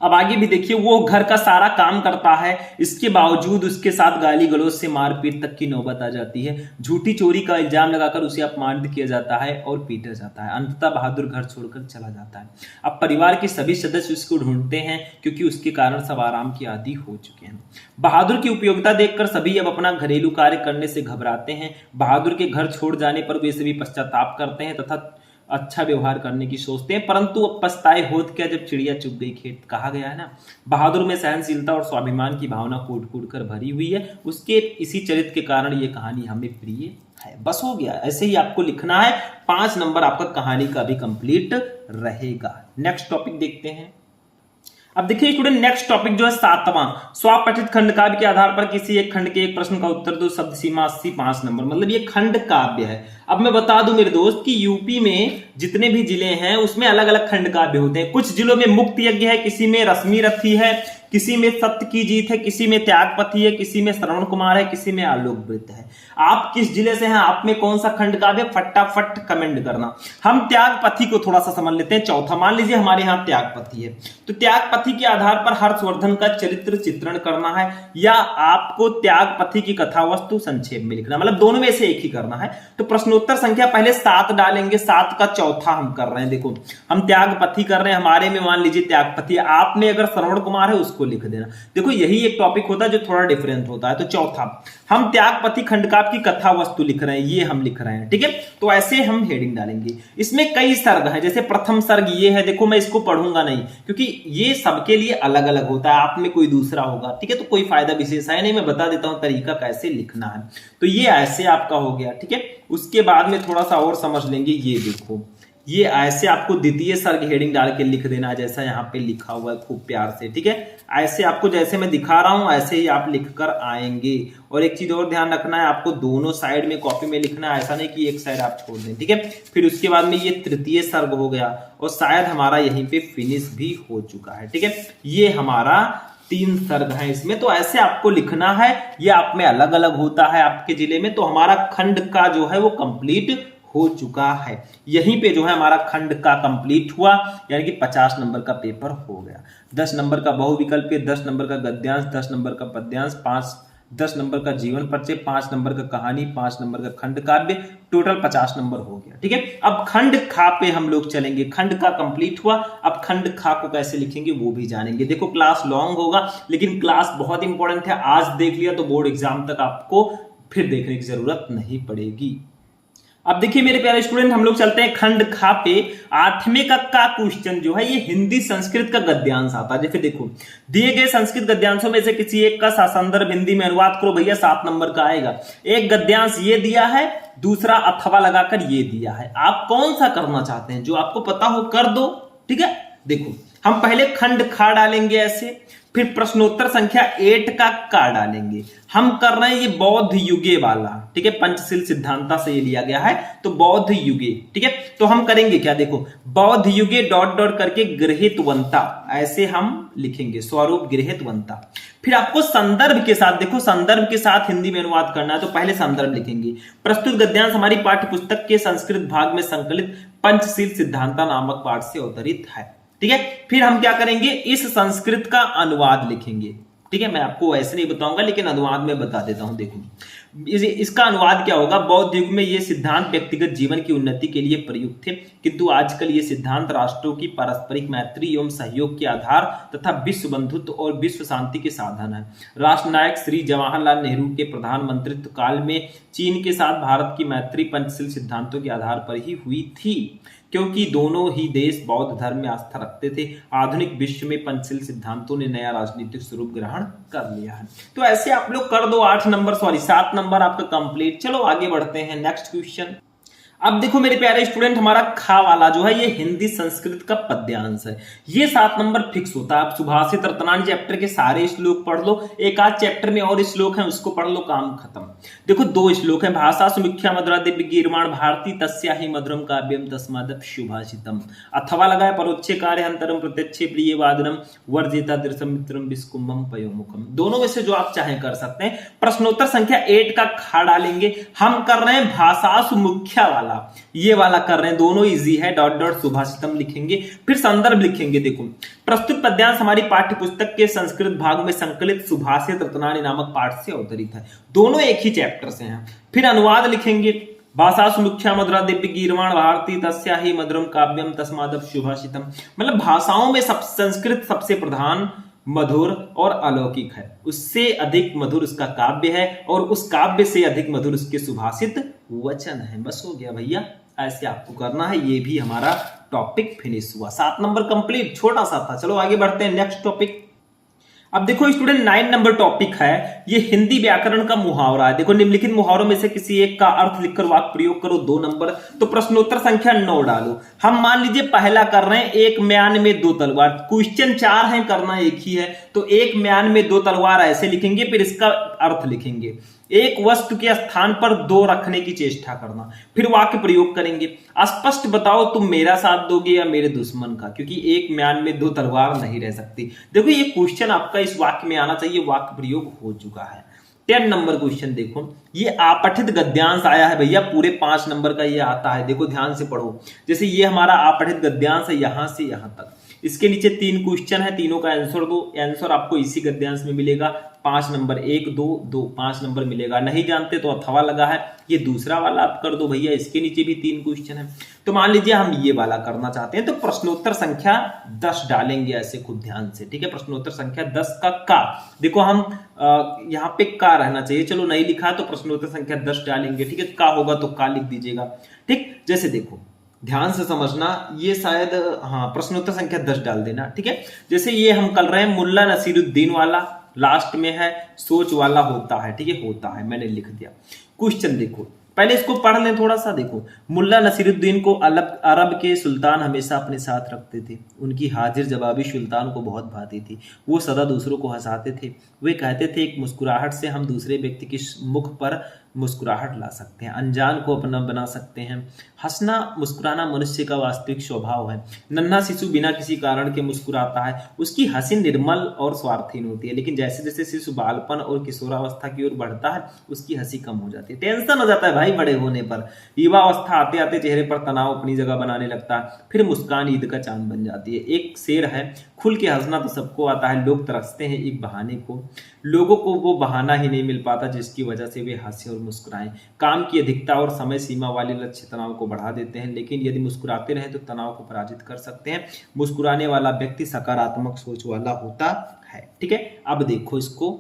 अब आगे भी देखिए, वो घर का सारा काम करता है, इसके बावजूद उसके साथ गाली गलौज से मारपीट तक की नौबत आ जाती है। झूठी चोरी का इल्जाम लगाकर उसे अपमानित किया जाता है और पीटा जाता है। अंततः बहादुर घर छोड़कर चला जाता है। अब परिवार के सभी सदस्य उसको ढूंढते हैं क्योंकि उसके कारण सब आराम की आदी हो चुके हैं। बहादुर की उपयोगिता देखकर सभी अब अपना घरेलू कार्य करने से घबराते हैं। बहादुर के घर छोड़ जाने पर वे सभी पश्चाताप करते हैं तथा अच्छा व्यवहार करने की सोचते हैं, परंतु अब पछताए होत क्या जब चिड़िया चुग गई खेत। कहा गया है ना, बहादुर में सहनशीलता और स्वाभिमान की भावना कूट कूट कर भरी हुई है। उसके इसी चरित्र के कारण ये कहानी हमें प्रिय है। बस हो गया, ऐसे ही आपको लिखना है। 5 नंबर आपका कहानी का भी कंप्लीट रहेगा। नेक्स्ट टॉपिक देखते हैं। अब देखिए स्टूडेंट, नेक्स्ट टॉपिक जो है 7वां, स्वपठित खंड काव्य के आधार पर किसी एक खंड के एक प्रश्न का उत्तर दो। शब्द सीमा 80, 5 नंबर। मतलब ये खंड काव्य है। अब मैं बता दूं मेरे दोस्त कि यूपी में जितने भी जिले हैं उसमें अलग अलग खंड काव्य होते हैं। कुछ जिलों में मुक्त यज्ञ है, किसी में रश्मि रथी है, किसी में सत्य की जीत है, किसी में त्यागपति है, किसी में श्रवण कुमार है, किसी में आलोक वृत्त है। आप किस जिले से हैं, आप में कौन सा खंड काव्य, फटाफट कमेंट करना। हम त्यागपति को थोड़ा सा समझ लेते हैं। चौथा, मान लीजिए हमारे यहाँ त्यागपति है, तो त्यागपति के आधार पर हर्षवर्धन का चरित्र चित्रण करना है या आपको त्यागपति की कथा वस्तु संक्षेप में लिखना, मतलब दोनों में से एक ही करना है। तो प्रश्नोत्तर संख्या पहले 7 डालेंगे, 7 का चौथा हम कर रहे हैं। देखो हम त्यागपति कर रहे हैं, हमारे में मान लीजिए त्यागपति, आप में अगर श्रवण कुमार है उसको लिख देना। देखो यही एक टॉपिक होता है जो थोड़ा डिफरेंट होता है। तो चौथा, हम त्यागपति खंडकाव्य की कथा वस्तु लिख रहे हैं, ये हम लिख रहे हैं, ठीक है। तो ऐसे हम हेडिंग डालेंगे। इसमें कई सर्ग हैं, जैसे प्रथम सर्ग ये है, देखो मैं इसको पढ़ूंगा नहीं क्योंकि ये सबके लिए अलग अलग होता है, आप में कोई दूसरा होगा, ठीक है। तो कोई फायदा विशेष है नहीं, मैं बता देता हूं तरीका कैसे लिखना है। तो ये ऐसे आपका हो गया, ठीक है। उसके बाद में थोड़ा सा और समझ लेंगे। ये देखो, ये ऐसे आपको द्वितीय सर्ग हेडिंग डाल के लिख देना, जैसा यहाँ पे लिखा हुआ है खूब प्यार से, ठीक है। ऐसे आपको जैसे मैं दिखा रहा हूं ऐसे ही आप लिख कर आएंगे। और एक चीज और ध्यान रखना है, आपको दोनों साइड में कॉपी में लिखना है, ऐसा नहीं कि एक साइड आप छोड़ दें, ठीक है। फिर उसके बाद में ये तृतीय सर्ग हो गया और शायद हमारा यहीं पे फिनिश भी हो चुका है, ठीक है। ये हमारा 3 सर्ग है इसमें। तो ऐसे आपको लिखना है, ये आप में अलग अलग होता है आपके जिले में। तो हमारा खंड का जो है वो कंप्लीट हो चुका है। यहीं पे जो है हमारा खंड का कंप्लीट हुआ, यानी कि 50 नंबर का पेपर हो गया। 10 नंबर का बहुविकल्प, 10 नंबर का गद्यांश, 10 नंबर का पद्यांश, 10 नंबर का जीवन परिचय, 5 नंबर का कहानी, 5 नंबर का खंड काव्य, टोटल 50 नंबर हो गया, ठीक है। अब खंड खा पे हम लोग चलेंगे। खंड का कंप्लीट हुआ, अब खंड खा को कैसे लिखेंगे वो भी जानेंगे। देखो क्लास लॉन्ग होगा लेकिन क्लास बहुत इंपॉर्टेंट है। आज देख लिया तो बोर्ड एग्जाम तक आपको फिर देखने की जरूरत नहीं पड़ेगी। अब देखिए मेरे प्यारे स्टूडेंट, हम लोग चलते हैं खंड खा पे। 8वें का क्वेश्चन जो है ये हिंदी संस्कृत का गद्यांश आता है। जैसे देखो, दिए गए संस्कृत गद्यांशों में से किसी एक का संदर्भ हिंदी में अनुवाद करो भैया, 7 नंबर का आएगा। एक गद्यांश ये दिया है, दूसरा अथवा लगाकर ये दिया है। आप कौन सा करना चाहते हैं, जो आपको पता हो कर दो, ठीक है। देखो हम पहले खंड खा डालेंगे ऐसे, फिर प्रश्नोत्तर संख्या 8 का डालेंगे। हम कर रहे हैं ये बौद्ध युगे वाला, ठीक है। पंचशील सिद्धांता से ये लिया गया है, तो बौद्ध युगे, ठीक है। तो हम करेंगे क्या, देखो बौद्ध युगे डॉट डॉट करके गृहीतवंता, ऐसे हम लिखेंगे स्वरूप गृहीतवंता। फिर आपको संदर्भ के साथ, देखो संदर्भ के साथ हिंदी में अनुवाद करना है, तो पहले संदर्भ लिखेंगे। प्रस्तुत गद्यांश हमारी पाठ्य पुस्तक के संस्कृत भाग में संकलित पंचशील सिद्धांता नामक पाठ से अवतरित है, ठीक है। फिर हम क्या करेंगे, इस संस्कृत का अनुवाद लिखेंगे, ठीक है। मैं आपको ऐसे नहीं बताऊंगा लेकिन अनुवाद में बता देता हूं। देखो इसका अनुवाद क्या होगा? बौद्ध युग में ये सिद्धांत व्यक्तिगत जीवन की उन्नति के लिए प्रयुक्त थे, किंतु आजकल ये सिद्धांत राष्ट्रों की पारस्परिक मैत्री एवं सहयोग के आधार तथा विश्व बंधुत्व और विश्व शांति के साधन है। राष्ट्र नायक श्री जवाहरलाल नेहरू के प्रधानमंत्रित्व काल में चीन के साथ भारत की मैत्री पंचशील सिद्धांतों के आधार पर ही हुई थी, क्योंकि दोनों ही देश बौद्ध धर्म में आस्था रखते थे। आधुनिक विश्व में पंचशील सिद्धांतों ने नया राजनीतिक स्वरूप ग्रहण कर लिया है। तो ऐसे आप लोग कर दो 7 नंबर आपका कंप्लीट। चलो आगे बढ़ते हैं, नेक्स्ट क्वेश्चन। अब देखो मेरे प्यारे स्टूडेंट, हमारा खा वाला जो है ये हिंदी संस्कृत का पद्यांश है। ये 7 नंबर फिक्स होता है। आप सुभाषित रत्नानी चैप्टर के सारे श्लोक पढ़ लो, एक आध चैप्टर में और श्लोक है उसको पढ़ लो, काम खत्म। देखो 2 श्लोक है, भाषा सुमिख्या मधुरा दिव्य गीर्वाण भारती तस्या ही मधुरम काव्यम तस्मादप शुभाषितम, अथवा लगा है परोक्षे कार्य अंतरम प्रत्यक्षे प्रिय वादनम वर्जिता दृश्यम मित्रम विस्कुंभम पयोमुखम। दोनों में से जो आप चाहें कर सकते हैं। प्रश्नोत्तर संख्या 8 का खा डालेंगे। हम कर रहे हैं भाषा सुमुख्या वाला, ये वाला कर रहे हैं, दोनों इजी है। डॉट डॉट सुभाषितम लिखेंगे, फिर संदर्भ लिखेंगे। देखो प्रस्तुत पद्यांश हमारी पाठ्य पुस्तक के संस्कृत भाग में संकलित सुभाषित रत्नानी नामक पाठ से अवतरित है। दोनों एक ही चैप्टर से हैं। फिर अनुवाद लिखेंगे, भाषा सुमुख्या मधुरा दिव्य गीर्वाण भारती तस्या ही मधुरम काव्यम तस्मादप शुभाषितम। मतलब भाषाओं में संस्कृत सबसे प्रधान, मधुर और अलौकिक है, उससे अधिक मधुर उसका काव्य है और उस काव्य से अधिक मधुर उसके सुभाषित वचन है। बस हो गया भैया, ऐसे आपको करना है। ये भी हमारा टॉपिक फिनिश हुआ। 7 नंबर कंप्लीट, छोटा सा था। चलो आगे बढ़ते हैं, नेक्स्ट टॉपिक। अब देखो स्टूडेंट 9 नंबर टॉपिक है, ये हिंदी व्याकरण का मुहावरा है। देखो निम्नलिखित मुहावरों में से किसी एक का अर्थ लिखकर वाक्य प्रयोग करो, 2 नंबर। तो प्रश्नोत्तर संख्या 9 डालो। हम मान लीजिए पहला कर रहे हैं, एक म्यान में 2 तलवार। क्वेश्चन 4 है, करना एक ही है। तो एक म्यान में 2 तलवार ऐसे लिखेंगे, फिर इसका अर्थ लिखेंगे। एक वस्तु के स्थान पर 2 रखने की चेष्टा करना, फिर वाक्य प्रयोग करेंगे। स्पष्ट बताओ तुम मेरा साथ दोगे या मेरे दुश्मन का, क्योंकि एक म्यान में 2 तलवार नहीं रह सकती। देखो ये क्वेश्चन आपका इस वाक्य में आना चाहिए, वाक्य प्रयोग हो चुका है। 10 नंबर क्वेश्चन देखो, ये आपठित गद्यांश आया है भैया, पूरे 5 नंबर का ये आता है। देखो ध्यान से पढ़ो, जैसे ये हमारा आपठित गद्यांश है यहां से यहां तक। इसके नीचे 3 क्वेश्चन है, तीनों का आंसर दो। आंसर आपको इसी गद्यांश में मिलेगा। 5 नंबर 1 2 2 5 नंबर मिलेगा। नहीं जानते तो अथवा लगा है, ये दूसरा वाला आप कर दो भैया। इसके नीचे भी 3 क्वेश्चन है। तो मान लीजिए हम ये वाला करना चाहते हैं, तो प्रश्नोत्तर संख्या 10 डालेंगे ऐसे, खुद ध्यान से, ठीक है। प्रश्नोत्तर संख्या 10 का देखो हम यहाँ पे का रहना चाहिए, चलो नहीं लिखा तो प्रश्नोत्तर संख्या 10 डालेंगे, ठीक है। का होगा तो का लिख दीजिएगा, ठीक। जैसे देखो ध्यान से समझना, ये शायद हाँ प्रश्नोत्तर संख्या 10 डाल देना, ठीक है। जैसे ये हम कर रहे हैं मुल्ला नसीरुद्दीन वाला, लास्ट में है सोच वाला होता है, ठीक है, होता है, मैंने लिख दिया। क्वेश्चन देखो, पहले इसको पढ़ लें थोड़ा सा। देखो, मुल्ला नसीरुद्दीन को अरब के सुल्तान हमेशा अपने साथ रखते थे। उनकी हाजिर जवाबी सुल्तान को बहुत भाती थी। वो सदा दूसरों को हंसाते थे। वे कहते थे एक मुस्कुराहट से हम दूसरे व्यक्ति के मुख पर मुस्कुराहट ला सकते हैं, अनजान को अपना बना सकते हैं। हंसना मुस्कुराना मनुष्य का वास्तविक स्वभाव है। नन्हा शिशु बिना किसी कारण के मुस्कुराता है, उसकी हंसी निर्मल और स्वार्थहीन होती है। लेकिन जैसे जैसे शिशु बालपन और किशोरावस्था की ओर बढ़ता है, उसकी हंसी कम हो जाती है। टेंशन हो जाता है भाई बड़े होने पर। युवावस्था आते आते चेहरे पर तनाव अपनी जगह बनाने लगता है। फिर मुस्कान ईद का चांद बन जाती है। एक शेर है, खुल के हंसना तो सबको आता है, लोग तरसते हैं एक बहाने को। लोगों को वो बहाना ही नहीं मिल पाता जिसकी वजह से वे हंसे और मुस्कुराएं। काम की अधिकता और समय सीमा वाले लक्ष्य तनाव को बढ़ा देते हैं, लेकिन यदि मुस्कुराते रहें तो तनाव को पराजित कर सकते हैं। मुस्कुराने वाला व्यक्ति सकारात्मक सोच वाला होता है, ठीक है। अब देखो इसको,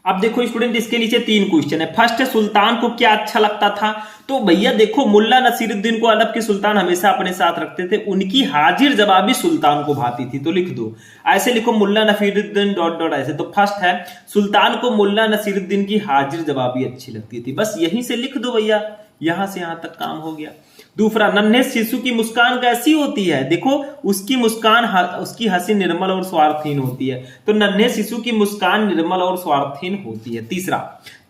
अब देखो स्टूडेंट, इसके नीचे 3 क्वेश्चन है। फर्स्ट है, सुल्तान को क्या अच्छा लगता था? तो भैया देखो, मुल्ला नसीरुद्दीन को अरब के सुल्तान हमेशा अपने साथ रखते थे। उनकी हाजिर जवाबी सुल्तान को भाती थी। तो लिख दो, ऐसे लिखो, मुल्ला नसीरुद्दीन डॉट डॉट ऐसे। तो फर्स्ट है, सुल्तान को मुल्ला नसीरुद्दीन की हाजिर जवाबी अच्छी लगती थी। बस यहीं से लिख दो भैया, यहां से यहां तक काम हो गया। दूसरा, नन्हे शिशु की मुस्कान कैसी होती है? देखो, उसकी मुस्कान, उसकी हंसी निर्मल और स्वार्थहीन होती है। तो नन्हे शिशु की मुस्कान निर्मल और स्वार्थहीन होती है। तीसरा,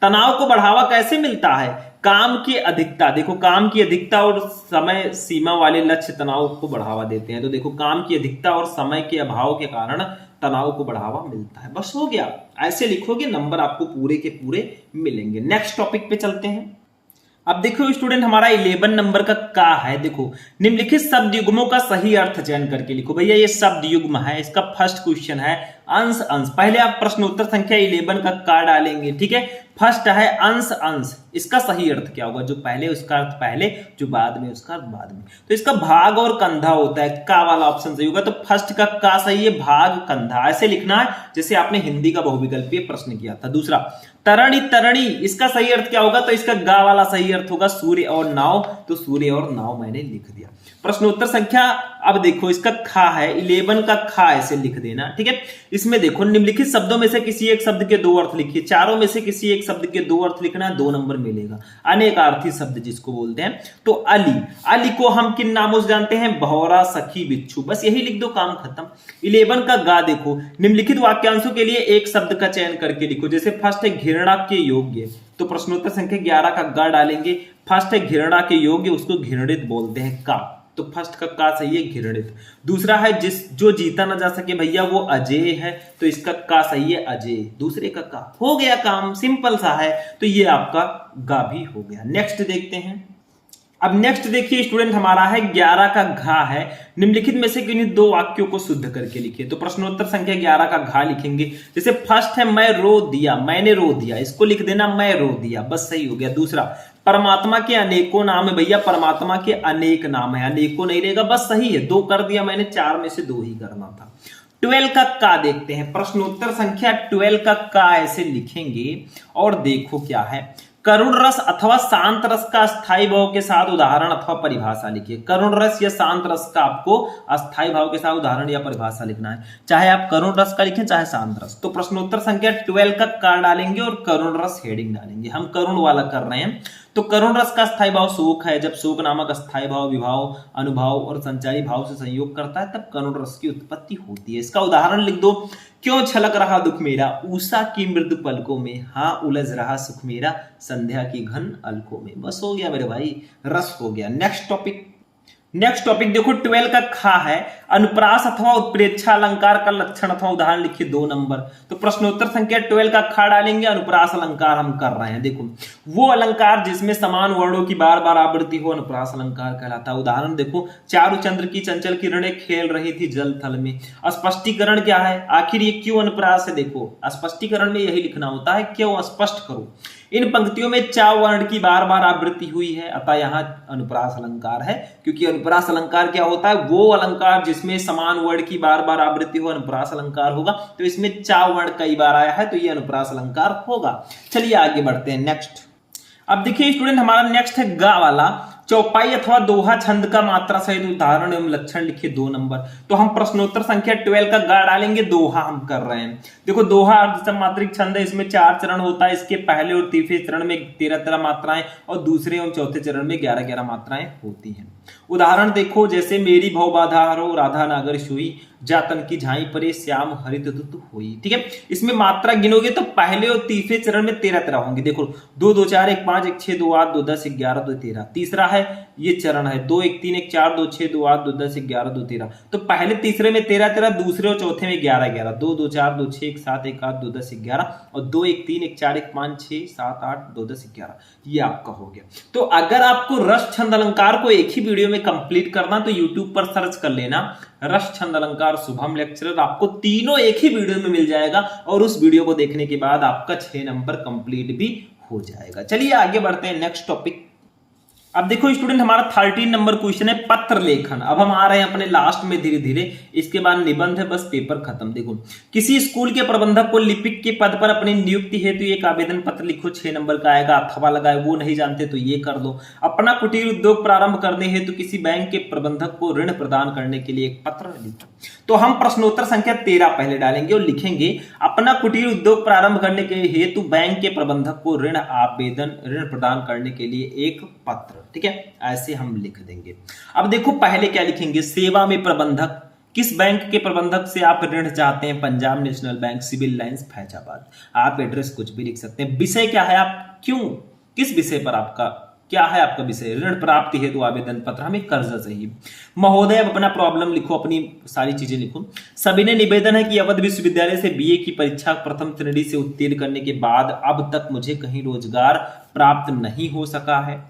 तनाव को बढ़ावा कैसे मिलता है? काम की अधिकता। देखो, काम की अधिकता और समय सीमा वाले लक्ष्य तनाव को बढ़ावा देते हैं। तो देखो, काम की अधिकता और समय के अभाव के कारण तनाव को बढ़ावा मिलता है। बस हो गया, ऐसे लिखोगे, नंबर आपको पूरे के पूरे मिलेंगे। नेक्स्ट टॉपिक पे चलते हैं। अब देखो स्टूडेंट, हमारा 11 नंबर का है। देखो, निम्नलिखित शब्द युग्मों का सही अर्थ चयन करके लिखो। भैया ये शब्द युग्म है, इसका फर्स्ट क्वेश्चन है अंश अंश। पहले आप प्रश्नोत्तर संख्या 11 का डालेंगे, ठीक है। फर्स्ट है अंश अंश, इसका सही अर्थ क्या होगा? जो पहले उसका अर्थ पहले, जो बाद में उसका अर्थ बाद में। तो इसका भाग और कंधा होता है, का वाला ऑप्शन सही होगा। तो फर्स्ट का सही है, भाग कंधा, ऐसे लिखना है जैसे आपने हिंदी का बहुविकल्पीय प्रश्न किया था। दूसरा तरणी तरणी, इसका सही अर्थ क्या होगा? तो इसका गा वाला सही अर्थ होगा सूर्य और नाव, तो सूर्य और नाव मैंने लिख दिया। प्रश्नोत्तर संख्या, अब देखो इसका खा है 11 का खा, ऐसे लिख देना, ठीक है। इसमें देखो निम्नलिखित शब्दों में से किसी एक शब्द के दो अर्थ लिखिए, चारों में से किसी एक शब्द के दो अर्थ लिखना है, 2 नंबर मिलेगा। अनेकार्थी शब्द जिसको बोलते हैं, तो अली, अली को हम किन नामों से जानते हैं? भौरा, सखी, बिच्छू, बस यही लिख दो, काम खत्म। 11 का गा देखो, निम्नलिखित वाक्यांशों के लिए एक शब्द का चयन करके लिखो, जैसे फर्स्ट है घृणा के योग्य, तो प्रश्नोत्तर संख्या 11 का गा डालेंगे। फर्स्ट है घृणा के योग्य, उसको घृणित बोलते हैं, का, तो फर्स्ट का सही है घृणित। दूसरा है जो जीता ना जा सके भैया वो अजय है, तो इसका का सही है अजय, दूसरे का हो गया काम, सिंपल सा है, तो ये आपका गा भी हो गया। नेक्स्ट देखते हैं। अब नेक्स्ट देखिए स्टूडेंट, हमारा है 11 का घा है, निम्नलिखित में से किन्हीं 2 वाक्यों को शुद्ध करके लिखिए। तो प्रश्नोत्तर संख्या 11 का घा लिखेंगे, जैसे फर्स्ट है मैं रो दिया, मैंने रो दिया, इसको लिख देना मैं रो दिया, बस सही हो गया। दूसरा परमात्मा के अनेकों नाम है, भैया परमात्मा के अनेक नाम है, अनेकों नहीं रहेगा, बस सही है, 2 कर दिया मैंने, 4 में से 2 ही करना था। 12 का देखते हैं, प्रश्नोत्तर संख्या 12 का ऐसे लिखेंगे, और देखो क्या है, करुण रस अथवा शांत रस का अस्थायी भाव के साथ उदाहरण अथवा परिभाषा लिखिए। करुण रस या शांत रस का आपको अस्थायी भाव के साथ उदाहरण या परिभाषा लिखना है, चाहे आप करुण रस का लिखें चाहे शांत रस। तो प्रश्नोत्तर संख्या 12 का डालेंगे और करुण रस हेडिंग डालेंगे, हम करुण वाला कर रहे हैं। तो करुण रस का स्थायी भाव शोक है, जब शोक नामक स्थायी भाव विभाव, अनुभाव और संचारी भाव से संयोग करता है तब करुण रस की उत्पत्ति होती है। इसका उदाहरण लिख दो, क्यों छलक रहा दुख मेरा उषा की मृदु पलकों में, हाँ उलझ रहा सुख मेरा संध्या की घन अलकों में, बस हो गया मेरे भाई, रस हो गया। नेक्स्ट टॉपिक देखो 12 का खा है, अनुप्रास अथवा उत्प्रेक्षा अलंकार का लक्षण अथवा उदाहरण लिखिए, 2 नंबर। तो प्रश्नोत्तर संख्या 12 का खा डालेंगे, अनुप्रास अलंकार हम कर रहे हैं। देखो वो अलंकार जिसमें समान वर्णों की बार बार आवृत्ति हो अनुप्रास अलंकार कहलाता है। उदाहरण देखो, चारुचंद्र की चंचल किरणें खेल रही थी जल थल में। स्पष्टीकरण क्या है, आखिर ये क्यों अनुप्रास है? देखो स्पष्टीकरण में यही लिखना होता है, क्यों स्पष्ट करो। इन पंक्तियों में चा वर्ण की बार बार आवृत्ति हुई है, अतः यहाँ अनुप्रास अलंकार है, क्योंकि अनुप्रास अलंकार क्या होता है? वो अलंकार जिसमें समान वर्ण की बार बार आवृत्ति हो अनुप्रास अलंकार होगा। तो इसमें चा वर्ण कई बार आया है, तो ये अनुप्रास अलंकार होगा। चलिए आगे बढ़ते हैं। नेक्स्ट, अब देखिए स्टूडेंट, हमारा नेक्स्ट है गा वाला, चौपाई अथवा दोहा छंद का मात्रा सहित उदाहरण एवं लक्षण लिखिए, 2 नंबर। तो हम प्रश्नोत्तर संख्या 12 का गा डालेंगे, दोहा हम कर रहे हैं। देखो दोहा अर्धसमात्रिक छंद है, इसमें 4 चरण होता है, इसके पहले और तीसरे चरण में 13 मात्राएं और दूसरे एवं चौथे चरण में 11 मात्राएं होती हैं। उदाहरण देखो, जैसे मेरी भव बाधा हरो राधा नागर सोई, जातन की झाई परे श्याम हरित तुतु होई। ठीक है, इसमें मात्रा गिनोगे तो पहले और तीसरे चरण में 13 होंगे। देखो 2 2 4 1 5 1 6 2 8 2 10 11 2 13। तीसरा है ये चरण है 2 1 3 1 4 2 6 2 8 2 10 11 2 13। तो पहले तीसरे में 13, दूसरे और चौथे में 11 2 2 4 2 6 1 7 1 8 2 10 11 और 2 1 3 1 4 1 5 6 7 8 2 10 11। ये आपका हो गया। तो अगर आपको रस छंद अलंकार को एक ही वीडियो में कंप्लीट करना तो यूट्यूब पर सर्च कर लेना रस छंद अलंकार शुभम लेक्चरर, आपको तीनों एक ही वीडियो में मिल जाएगा और उस वीडियो को देखने के बाद आपका 6 नंबर कंप्लीट भी हो जाएगा। चलिए आगे बढ़ते हैं नेक्स्ट टॉपिक। अब देखो स्टूडेंट, हमारा 13 नंबर क्वेश्चन है पत्र लेखन। अब हम आ रहे हैं अपने लास्ट में धीरे धीरे, इसके बाद निबंध है, बस पेपर खत्म। देखो, किसी स्कूल के प्रबंधक को लिपिक के पद पर अपनी नियुक्ति हेतु एक आवेदन पत्र लिखो, 6 नंबर का आएगा। अथवा लगाए वो नहीं जानते तो ये कर दो। अपना कुटीर उद्योग प्रारंभ करने हेतु किसी बैंक के प्रबंधक को ऋण प्रदान करने के लिए एक पत्र लिखो। तो हम प्रश्नोत्तर संख्या 13 पहले डालेंगे और लिखेंगे अपना कुटीर उद्योग प्रारंभ करने के हेतु बैंक के प्रबंधक को ऋण प्रदान करने के लिए एक पत्र। ठीक है, ऐसे हम लिख देंगे। अब देखो पहले क्या लिखेंगे, सेवा में प्रबंधक, किस बैंक के प्रबंधक से आप ऋण चाहते हैं? Punjab National Bank, Civil Lines, Faizabad. आप एड्रेस कुछ भी लिख सकते हैं। विषय क्या है, आप क्यों किस विषय पर आपका क्या है आपका विषय? ऋण प्राप्ति हेतु आवेदन पत्र, हमें कर्जा चाहिए। महोदय अब अपना प्रॉब्लम लिखो, अपनी सारी चीजें लिखो। सभी ने निवेदन है कि अवध विश्वविद्यालय से बीए की परीक्षा प्रथम श्रेणी से उत्तीर्ण करने के बाद अब तक मुझे कहीं रोजगार प्राप्त नहीं हो सका है।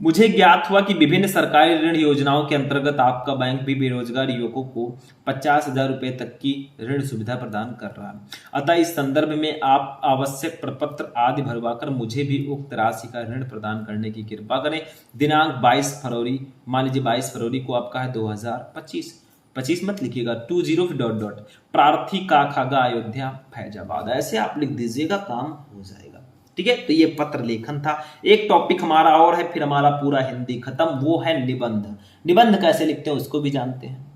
मुझे ज्ञात हुआ कि विभिन्न सरकारी ऋण योजनाओं के अंतर्गत आपका बैंक भी बेरोजगार युवकों को 50,000 रुपए तक की ऋण सुविधा प्रदान कर रहा है। अतः इस संदर्भ में आप आवश्यक प्रपत्र आदि भरवाकर मुझे भी उक्त राशि का ऋण प्रदान करने की कृपा करें। दिनांक 22 फरवरी, मान लीजिए 22 फरवरी को आपका है 2025। 25 मत लिखिएगा, 20 ... प्रार्थी का खागा अयोध्या फैजाबाद, ऐसे आप लिख दीजिएगा, काम हो जाएगा। ठीक है, तो ये पत्र लेखन था। एक टॉपिक हमारा और है, फिर हमारा पूरा हिंदी खत्म, वो है निबंध। निबंध कैसे लिखते हैं उसको भी जानते हैं।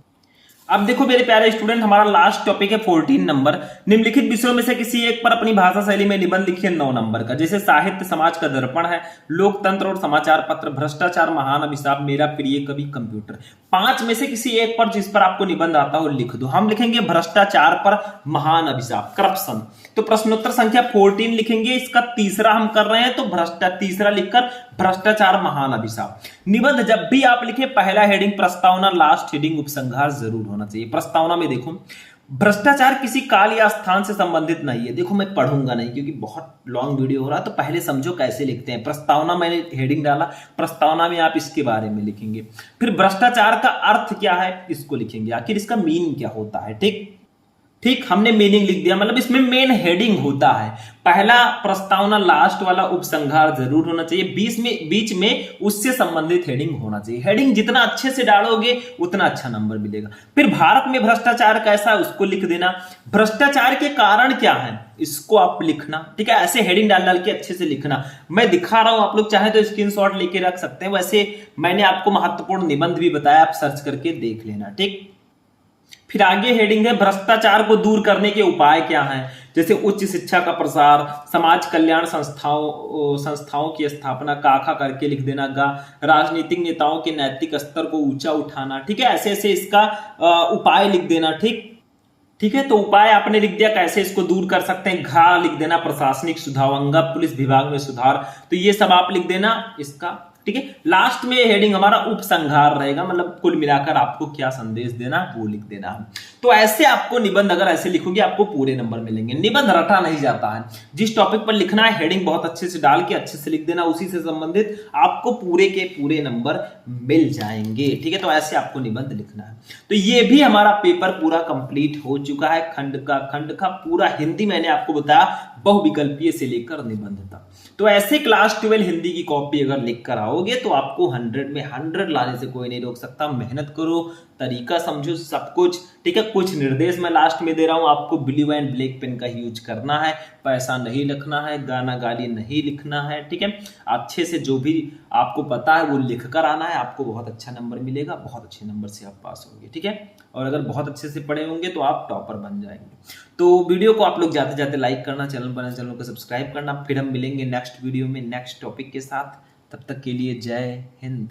अब देखो मेरे प्यारे स्टूडेंट, हमारा लास्ट टॉपिक है 14 नंबर। निम्नलिखित विषयों में से किसी एक पर अपनी भाषा शैली में निबंध लिखिए 9 नंबर का। जैसे साहित्य समाज का दर्पण है, लोकतंत्र और समाचार पत्र, भ्रष्टाचार महान अभिशाप, मेरा प्रिय कवि, कंप्यूटर। 5 में से किसी एक पर जिस पर आपको निबंध आता हो लिख दो। हम लिखेंगे भ्रष्टाचार पर महान अभिशाप, करप्शन। तो प्रश्नोत्तर संख्या 14 लिखेंगे, इसका तीसरा हम कर रहे हैं, तो तीसरा लिखकर भ्रष्टाचार महान अभिशाप। निबंध जब भी आप लिखे, पहला हेडिंग प्रस्तावना, लास्ट हेडिंग उपसंहार जरूर होना चाहिए। प्रस्तावना में देखो, भ्रष्टाचार किसी काल या स्थान से संबंधित नहीं है। देखो मैं पढ़ूंगा नहीं क्योंकि बहुत लॉन्ग वीडियो हो रहा है, तो पहले समझो कैसे लिखते हैं। प्रस्तावना मैंने हेडिंग डाला, प्रस्तावना में आप इसके बारे में लिखेंगे। फिर भ्रष्टाचार का अर्थ क्या है इसको लिखेंगे, आखिर इसका मीन क्या होता है। ठीक, हमने मीनिंग लिख दिया, मतलब इसमें मेन हेडिंग होता है। पहला प्रस्तावना, लास्ट वाला उपसंहार जरूर होना चाहिए, बीच में उससे संबंधित हेडिंग होना चाहिए। हेडिंग जितना अच्छे से डालोगे उतना अच्छा नंबर मिलेगा। फिर भारत में भ्रष्टाचार कैसा है उसको लिख देना। भ्रष्टाचार के कारण क्या है इसको आप लिखना। ठीक है, ऐसे हेडिंग डाल के अच्छे से लिखना। मैं दिखा रहा हूं, आप लोग चाहे तो स्क्रीनशॉट लेके रख सकते हैं। वैसे मैंने आपको महत्वपूर्ण निबंध भी बताया, आप सर्च करके देख लेना। ठीक, फिर आगे हेडिंग है भ्रष्टाचार को दूर करने के उपाय क्या हैं। जैसे उच्च शिक्षा का प्रसार, समाज कल्याण संस्थाओं की स्थापना, काखा करके लिख देना गा, राजनीतिक नेताओं के नैतिक स्तर को ऊंचा उठाना। ठीक है, ऐसे ऐसे इसका उपाय लिख देना। ठीक है, तो उपाय आपने लिख दिया, कैसे इसको दूर कर सकते हैं। घा लिख देना, प्रशासनिक सुधार, पुलिस विभाग में सुधार, तो ये सब आप लिख देना इसका। ठीक है, लास्ट में हेडिंग हमारा उपसंहार रहेगा, मतलब कुल मिलाकर आपको क्या संदेश देना वो लिख देना। तो ऐसे आपको निबंध अगर ऐसे लिखोगे आपको पूरे नंबर मिलेंगे। निबंध रटा नहीं जाता है, जिस टॉपिक पर लिखना है हेडिंग बहुत अच्छे से डाल के अच्छे से लिख देना, उसी से संबंधित आपको पूरे के पूरे नंबर मिल जाएंगे। ठीक है, तो ऐसे आपको निबंध लिखना है। तो ये भी हमारा पेपर पूरा कंप्लीट हो चुका है। खंड का पूरा हिंदी मैंने आपको बताया, बहुविकल्पीय से लेकर निबंध तक। तो ऐसे क्लास 12 हिंदी की कॉपी अगर लिख कर आओगे तो आपको 100 में 100 लाने से कोई नहीं रोक सकता। मेहनत करो, तरीका समझो, सब कुछ। ठीक है, कुछ निर्देश मैं लास्ट में दे रहा हूं, आपको ब्लू एंड ब्लैक पेन का यूज करना है, पैसा नहीं लिखना है, गाना गाली नहीं लिखना है। ठीक है, अच्छे से जो भी आपको पता है वो लिख कर आना है, आपको बहुत अच्छा नंबर मिलेगा, बहुत अच्छे नंबर से आप पास होंगे। ठीक है, और अगर बहुत अच्छे से पढ़े होंगे तो आप टॉपर बन जाएंगे। तो वीडियो को आप लोग जाते जाते लाइक करना, चैनल को सब्सक्राइब करना। फिर हम मिलेंगे नेक्स्ट वीडियो में नेक्स्ट टॉपिक के साथ। तब तक के लिए जय हिंद।